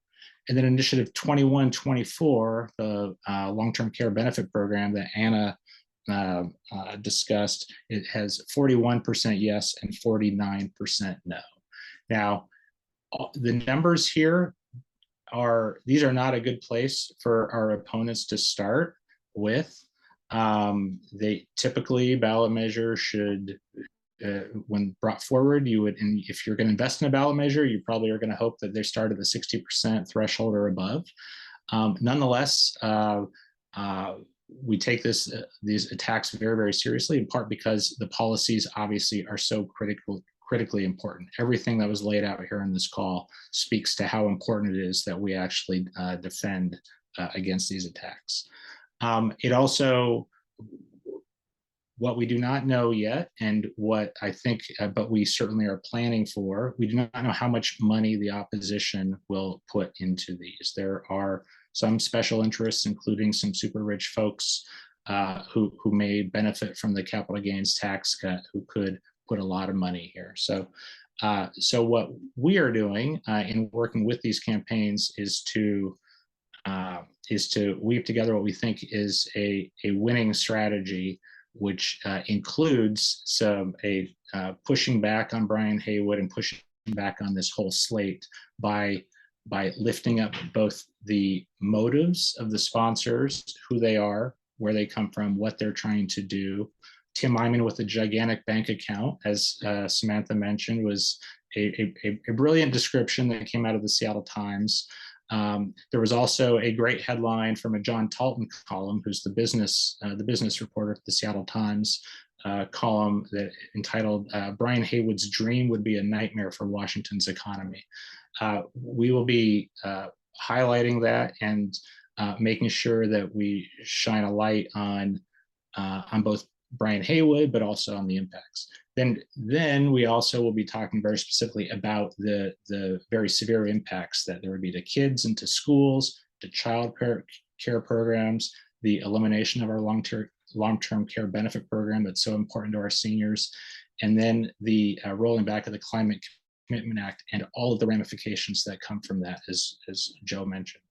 And then initiative 2124, the long-term care benefit program that Anna discussed, it has 41% yes and 49% no. Now, the numbers here these are not a good place for our opponents to start with. They typically, ballot measures should, when brought forward, you would, and if you're going to invest in a ballot measure, you probably are going to hope that they start at the 60% threshold or above. Nonetheless, we take these attacks very, very seriously, in part because the policies obviously are so critically important. Everything that was laid out here in this call speaks to how important it is that we actually defend against these attacks. It also, what we do not know yet, and what I think, but we certainly are planning for, we do not know how much money the opposition will put into these. There are some special interests, including some super rich folks who may benefit from the capital gains tax cut, who could put a lot of money here. So what we are doing in working with these campaigns is to weave together what we think is a winning strategy, which includes pushing back on Brian Haywood and pushing back on this whole slate by lifting up both the motives of the sponsors, who they are, where they come from, what they're trying to do. Tim Eyman with a gigantic bank account, as Samantha mentioned, was a brilliant description that came out of the Seattle Times. There was also a great headline from a John Talton column, who's the business reporter at the Seattle Times, column that entitled "Brian Haywood's Dream Would Be a Nightmare for Washington's Economy." We will be highlighting that and making sure that we shine a light on both Brian Haywood, but also on the impacts. Then we also will be talking very specifically about the very severe impacts that there would be to kids and to schools, to care programs, the elimination of our long-term care benefit program that's so important to our seniors, and then the rolling back of the Climate Commitment Act and all of the ramifications that come from that, as Joe mentioned.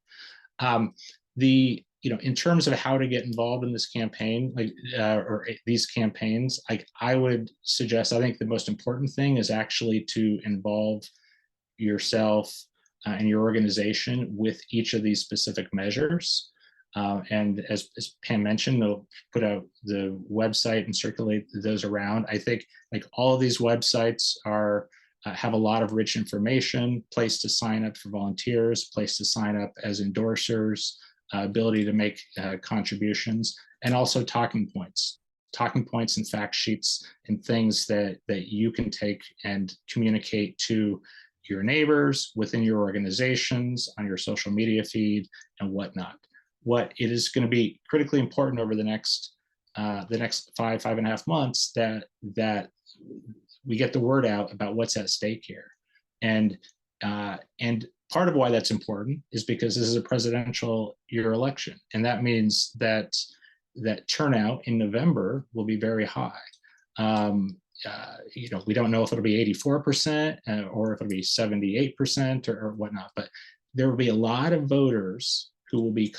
In terms of how to get involved in this campaign, or these campaigns, I would suggest, I think the most important thing is actually to involve yourself and your organization with each of these specific measures. And as Pam mentioned, they'll put out the website and circulate those around. I think like all of these websites are have a lot of rich information, place to sign up for volunteers, place to sign up as endorsers, ability to make contributions, and also talking points and fact sheets and things that you can take and communicate to your neighbors, within your organizations, on your social media feed, and whatnot. What it is going to be critically important over the next 5.5 months that we get the word out about what's at stake here. And part of why that's important is because this is a presidential year election. And that means that turnout in November will be very high. We don't know if it'll be 84% or if it'll be 78% or whatnot, but there will be a lot of voters who will be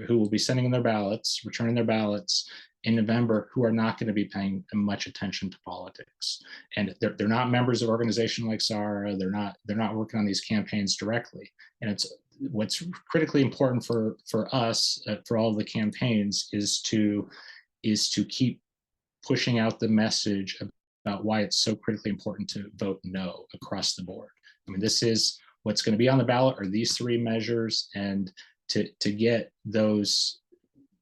who will be sending in their ballots, returning their ballots in November, who are not going to be paying much attention to politics. And they're not members of an organization like SARA. They're not working on these campaigns directly. And it's what's critically important for us, for all of the campaigns, is to keep pushing out the message about why it's so critically important to vote no across the board. I mean, this is what's going to be on the ballot are these three measures, and to get those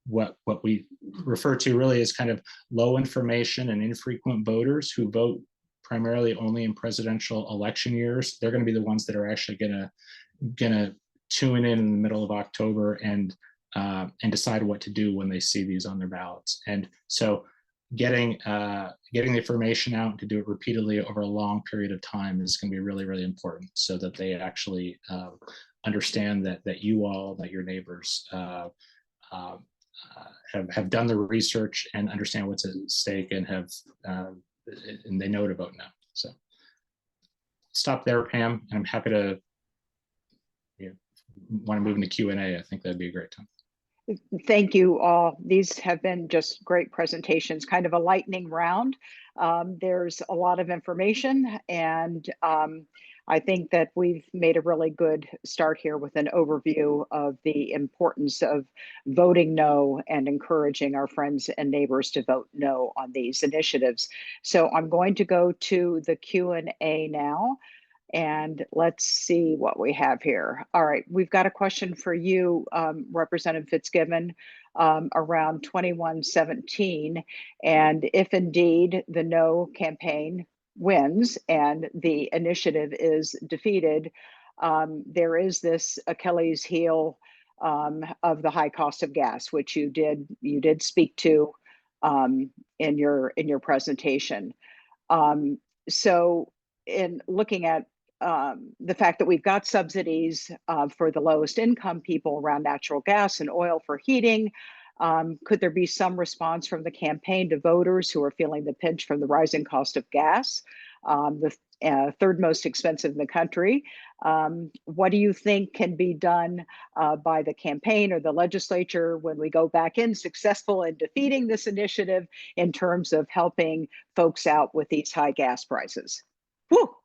what we refer to really as kind of low information and infrequent voters who vote primarily only in presidential election years. They're going to be the ones that are actually gonna tune in the middle of October and decide what to do when they see these on their ballots. And so getting the information out and to do it repeatedly over a long period of time is going to be really, really important, so that they actually understand that your neighbors have done the research and understand what's at stake and and they know to vote no. So stop there, Pam, and I'm happy to want to move into Q&A. I think that'd be a great time. Thank you all. These have been just great presentations, kind of a lightning round. There's a lot of information, and I think that we've made a really good start here with an overview of the importance of voting no and encouraging our friends and neighbors to vote no on these initiatives. So I'm going to go to the Q&A now. And let's see what we have here. All right, we've got a question for you, Representative Fitzgibbon, around 2117. And if indeed the no campaign wins and the initiative is defeated, there is this Achilles heel of the high cost of gas, which you did speak to in your presentation. So in looking at the fact that we've got subsidies for the lowest income people around natural gas and oil for heating, could there be some response from the campaign to voters who are feeling the pinch from the rising cost of gas, the third most expensive in the country? What do you think can be done by the campaign or the legislature when we go back in successful in defeating this initiative in terms of helping folks out with these high gas prices? Whew.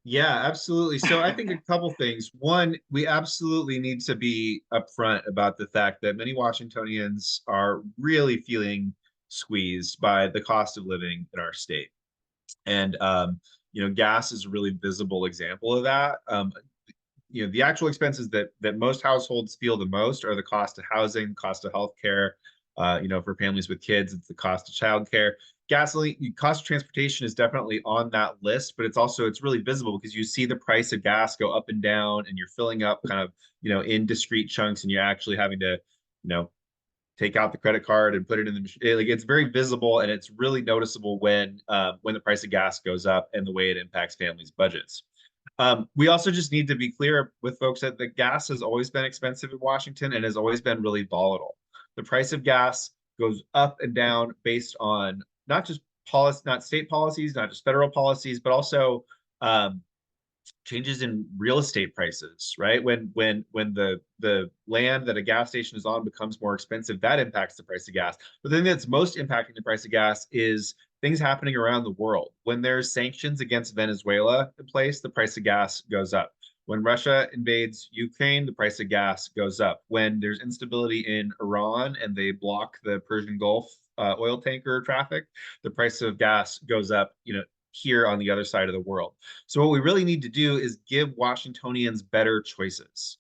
Yeah, absolutely. So I think a couple things. One, we absolutely need to be upfront about the fact that many Washingtonians are really feeling squeezed by the cost of living in our state. And, gas is a really visible example of that. The actual expenses that most households feel the most are the cost of housing, cost of healthcare. For families with kids, it's the cost of childcare. Gasoline, cost of transportation is definitely on that list, but it's really visible because you see the price of gas go up and down, and you're filling up kind of, in discrete chunks, and you're actually having to, take out the credit card and put it in the machine. Like, it's very visible, and it's really noticeable when the price of gas goes up and the way it impacts families' budgets. We also just need to be clear with folks that the gas has always been expensive in Washington and has always been really volatile. The price of gas goes up and down based on not just policy, not state policies, not just federal policies, but also changes in real estate prices, right? When the land that a gas station is on becomes more expensive, that impacts the price of gas. But the thing that's most impacting the price of gas is things happening around the world. When there's sanctions against Venezuela in place, the price of gas goes up. When Russia invades Ukraine, the price of gas goes up. When there's instability in Iran and they block the Persian Gulf oil tanker traffic, the price of gas goes up, here on the other side of the world. So what we really need to do is give Washingtonians better choices.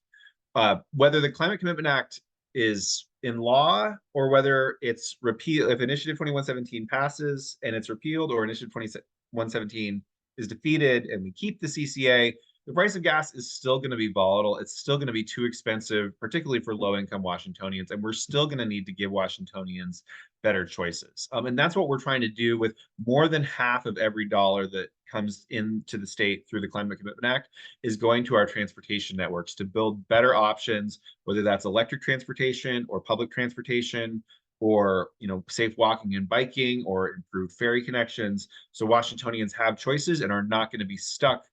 Whether the Climate Commitment Act is in law or whether it's repealed, if Initiative 2117 passes and it's repealed, or Initiative 2117 is defeated and we keep the CCA, the price of gas is still going to be volatile. It's still going to be too expensive, particularly for low-income Washingtonians, and we're still going to need to give Washingtonians better choices. And that's what we're trying to do with more than half of every dollar that comes into the state through the Climate Commitment Act is going to our transportation networks to build better options, whether that's electric transportation or public transportation, or safe walking and biking, or improved ferry connections, so Washingtonians have choices and are not going to be stuck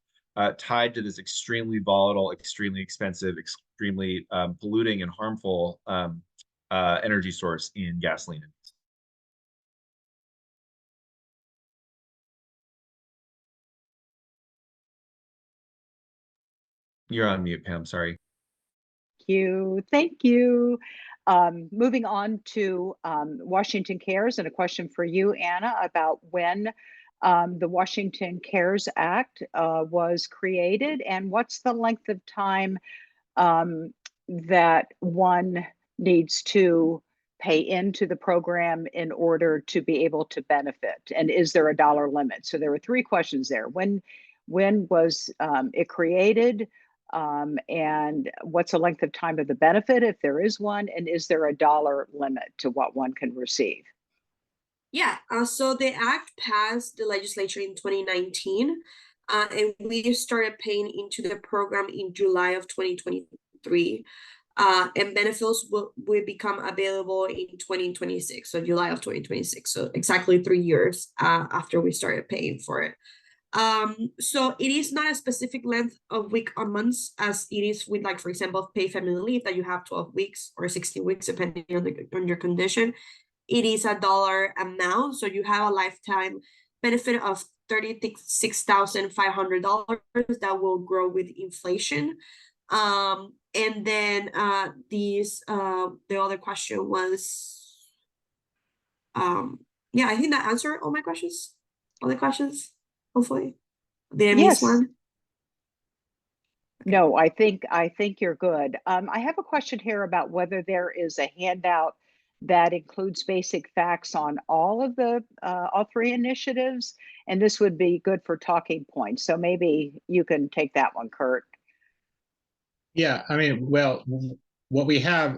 tied to this extremely volatile, extremely expensive, extremely polluting and harmful energy source in gasoline. You're on mute, Pam. Sorry. Thank you. Moving on to Washington Cares, and a question for you, Anna, about when the Washington Cares Act was created, and what's the length of time that one needs to pay into the program in order to be able to benefit, and is there a dollar limit? So there were three questions there. When was it created? And what's the length of time of the benefit, if there is one, and is there a dollar limit to what one can receive? Yeah, so the act passed the legislature in 2019, and we started paying into the program in July of 2023. And benefits will become available in 2026, so July of 2026, so exactly 3 years after we started paying for it. So it is not a specific length of week or months as it is with, like, for example, paid family leave, that you have 12 weeks or 16 weeks depending on your condition. It is a dollar amount, so you have a lifetime benefit of $36,500 that will grow with inflation. And then the other question was, yeah, I think that answered all my questions. All the questions, hopefully. Did I miss one? No, I think you're good. I have a question here about whether there is a handout that includes basic facts on all of the all three initiatives, and this would be good for talking points. So maybe you can take that one, Kurt. Yeah, I mean, well, what we have,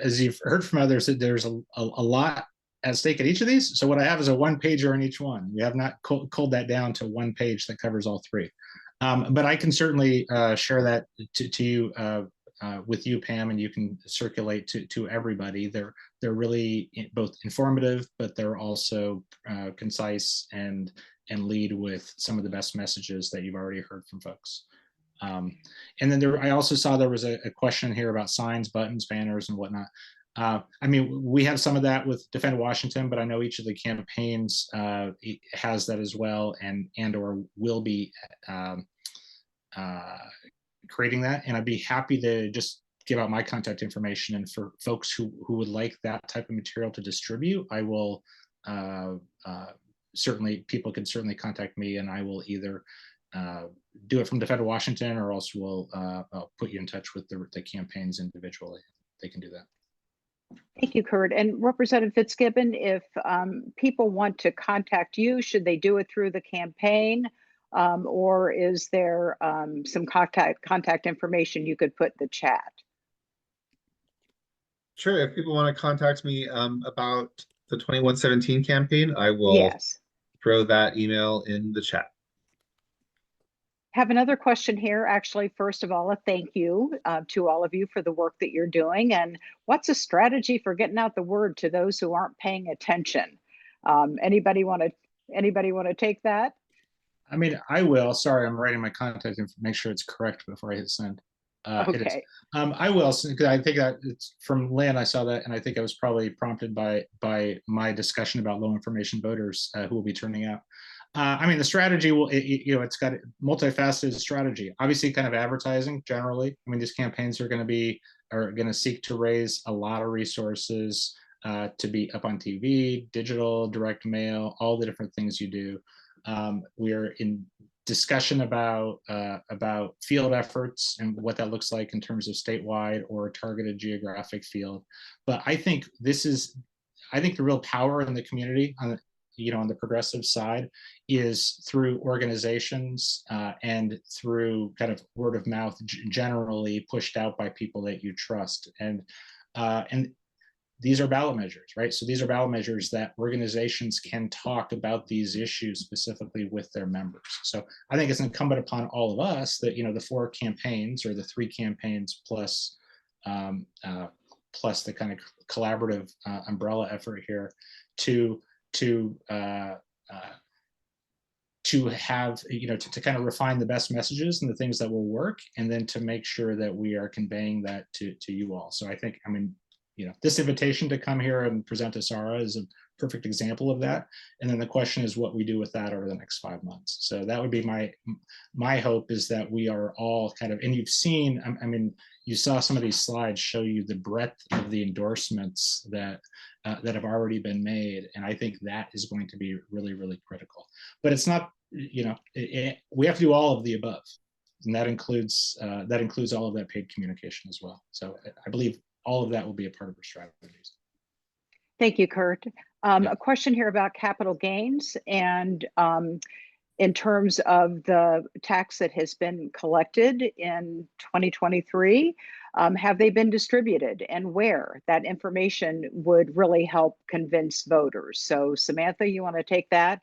as you've heard from others, that there's a lot at stake at each of these. So what I have is a one pager on each one. We have not culled that down to one page that covers all three. But I can certainly share that to you with you, Pam, and you can circulate to everybody. They're really both informative, but they're also concise and lead with some of the best messages that you've already heard from folks. And then I also saw there was a question here about signs, buttons, banners, and whatnot. I mean, we have some of that with Defend Washington, but I know each of the campaigns has that as well, and or will be creating that. And I'd be happy to just give out my contact information. And for folks who would like that type of material to distribute, I will people can certainly contact me, and I will either do it from Defend Washington, or else we'll put you in touch with the campaigns individually. They can do that. Thank you, Kurt. And Representative Fitzgibbon, if people want to contact you, should they do it through the campaign, or is there some contact information you could put in the chat? Sure. If people want to contact me about the 2117 campaign, I will throw that email in the chat. Have another question here. Actually, first of all, a thank you to all of you for the work that you're doing. And what's a strategy for getting out the word to those who aren't paying attention? Anybody want to take that? I mean, I will. Sorry, I'm writing my contact info, make sure it's correct before I hit send. It is. Okay. I will, because I think that it's from Lynn. I saw that, and I think it was probably prompted by my discussion about low information voters who will be turning out. I mean, the strategy will, it's got a multifaceted strategy. Obviously, kind of advertising generally. I mean, these campaigns are going to seek to raise a lot of resources to be up on TV, digital, direct mail, all the different things you do. We're in discussion about field efforts and what that looks like in terms of statewide or a targeted geographic field. But I think the real power in the community on the progressive side is through organizations and through kind of word of mouth, generally pushed out by people that you trust. And these are ballot measures, right? So these are ballot measures that organizations can talk about these issues specifically with their members. So I think it's incumbent upon all of us that, the 4 campaigns or the 3 campaigns plus the kind of collaborative umbrella effort here to have, to kind of refine the best messages and the things that will work, and then to make sure that we are conveying that to you all. So I think, this invitation to come here and present to Sarah is a perfect example of that. And then the question is what we do with that over the next 5 months. So that would be my hope, is that we are all kind of, and you've seen, you saw some of these slides show you the breadth of the endorsements that have already been made. And I think that is going to be really, really critical. But it's not, we have to do all of the above. And that includes all of that paid communication as well. So I believe all of that will be a part of our strategies. Thank you, Kurt. A question here about capital gains, and in terms of the tax that has been collected in 2023, have they been distributed, and where? That information would really help convince voters. So Samantha, you want to take that?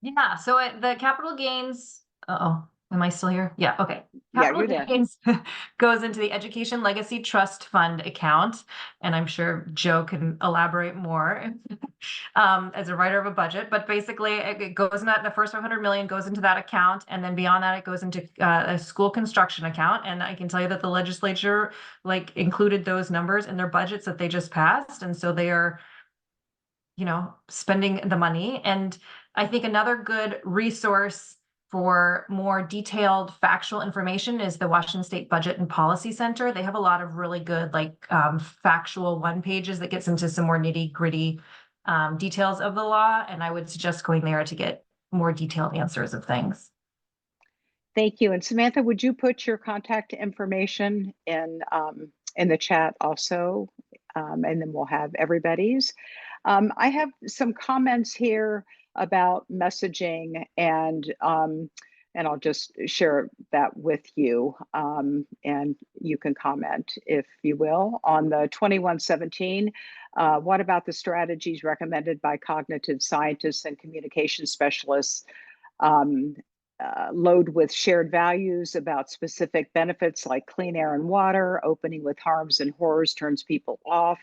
Yeah, so the capital gains, am I still here? Yeah, okay. Yeah, Capital you're there. gains goes into the Education Legacy Trust Fund account, and I'm sure Joe can elaborate more as a writer of a budget. But basically, it goes in that, the first 500 million goes into that account, and then beyond that, it goes into a school construction account. And I can tell you that the legislature included those numbers in their budgets that they just passed, and so they are, spending the money. And I think another good resource for more detailed factual information is the Washington State Budget and Policy Center. They have a lot of really good factual one-pages that gets into some more nitty-gritty details of the law. And I would suggest going there to get more detailed answers of things. Thank you. And Samantha, would you put your contact information in the chat also? And then we'll have everybody's. I have some comments here about messaging, and I'll just share that with you, and you can comment, if you will, on the 2117. What about the strategies recommended by cognitive scientists and communication specialists? Load with shared values about specific benefits like clean air and water. Opening with harms and horrors turns people off.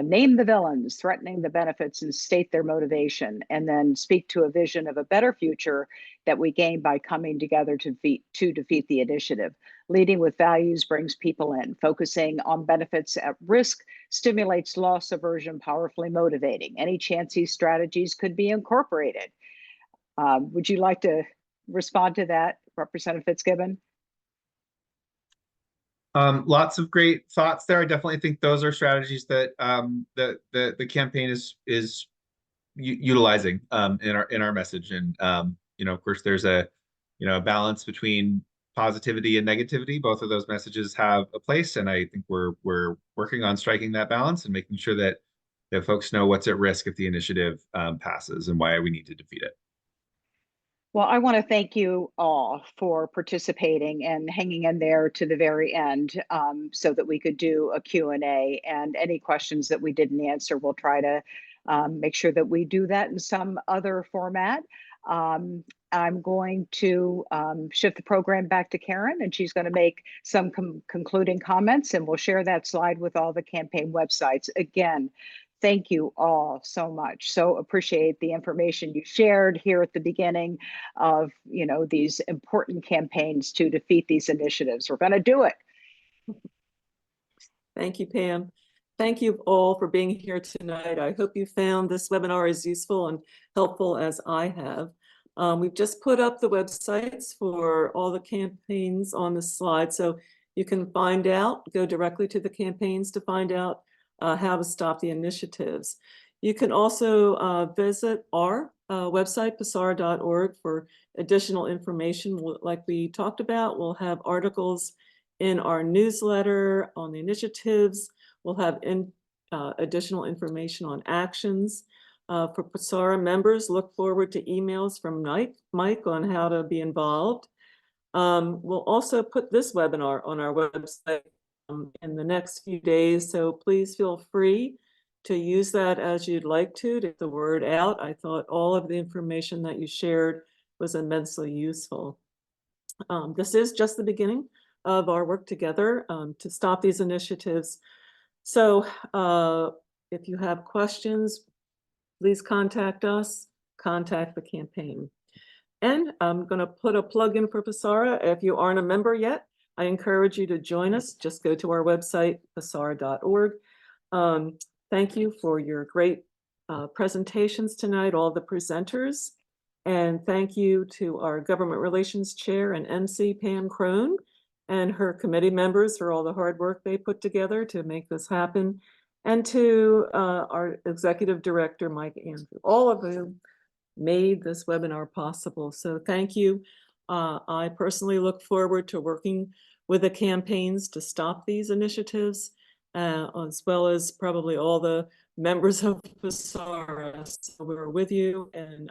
Name the villains, threatening the benefits, and state their motivation, and then speak to a vision of a better future that we gain by coming together to defeat the initiative. Leading with values brings people in. Focusing on benefits at risk stimulates loss aversion, powerfully motivating. Any chance these strategies could be incorporated? Would you like to respond to that, Representative Fitzgibbon? Lots of great thoughts there. I definitely think those are strategies that the campaign is utilizing in our message. And of course, there's a balance between positivity and negativity. Both of those messages have a place, and I think we're working on striking that balance and making sure that folks know what's at risk if the initiative passes and why we need to defeat it. Well, I want to thank you all for participating and hanging in there to the very end, so that we could do a Q&A, and any questions that we didn't answer, we'll try to make sure that we do that in some other format. I'm going to shift the program back to Karen, and she's going to make some concluding comments, and we'll share that slide with all the campaign websites. Again, thank you all so much. So appreciate the information you shared here at the beginning of, you know, these important campaigns to defeat these initiatives. We're going to do it. Thank you, Pam. Thank you all for being here tonight. I hope you found this webinar as useful and helpful as I have. We've just put up the websites for all the campaigns on the slide, so you can find out, go directly to the campaigns to find out how to stop the initiatives. You can also visit our website, pasara.org, for additional information. Like we talked about, we'll have articles in our newsletter on the initiatives. We'll have additional information on actions. For PASARA members, look forward to emails from Mike on how to be involved. We'll also put this webinar on our website in the next few days, so please feel free to use that as you'd like to get the word out. I thought all of the information that you shared was immensely useful. This is just the beginning of our work together to stop these initiatives. So if you have questions, please contact us, contact the campaign. And I'm going to put a plug in for PASARA. If you aren't a member yet, I encourage you to join us. Just go to our website, pasara.org. Thank you for your great presentations tonight, all the presenters. And thank you to our Government Relations Chair and MC, Pam Crone, and her committee members for all the hard work they put together to make this happen. And to our Executive Director, Mike Andrew, all of whom made this webinar possible. So thank you. I personally look forward to working with the campaigns to stop these initiatives, as well as probably all the members of PASARA. So we're with you. And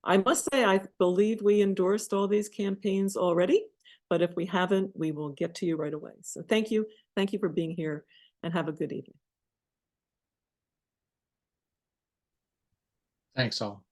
I must say, I believe we endorsed all these campaigns already, but if we haven't, we will get to you right away. So thank you. Thank you for being here, and have a good evening. Thanks all.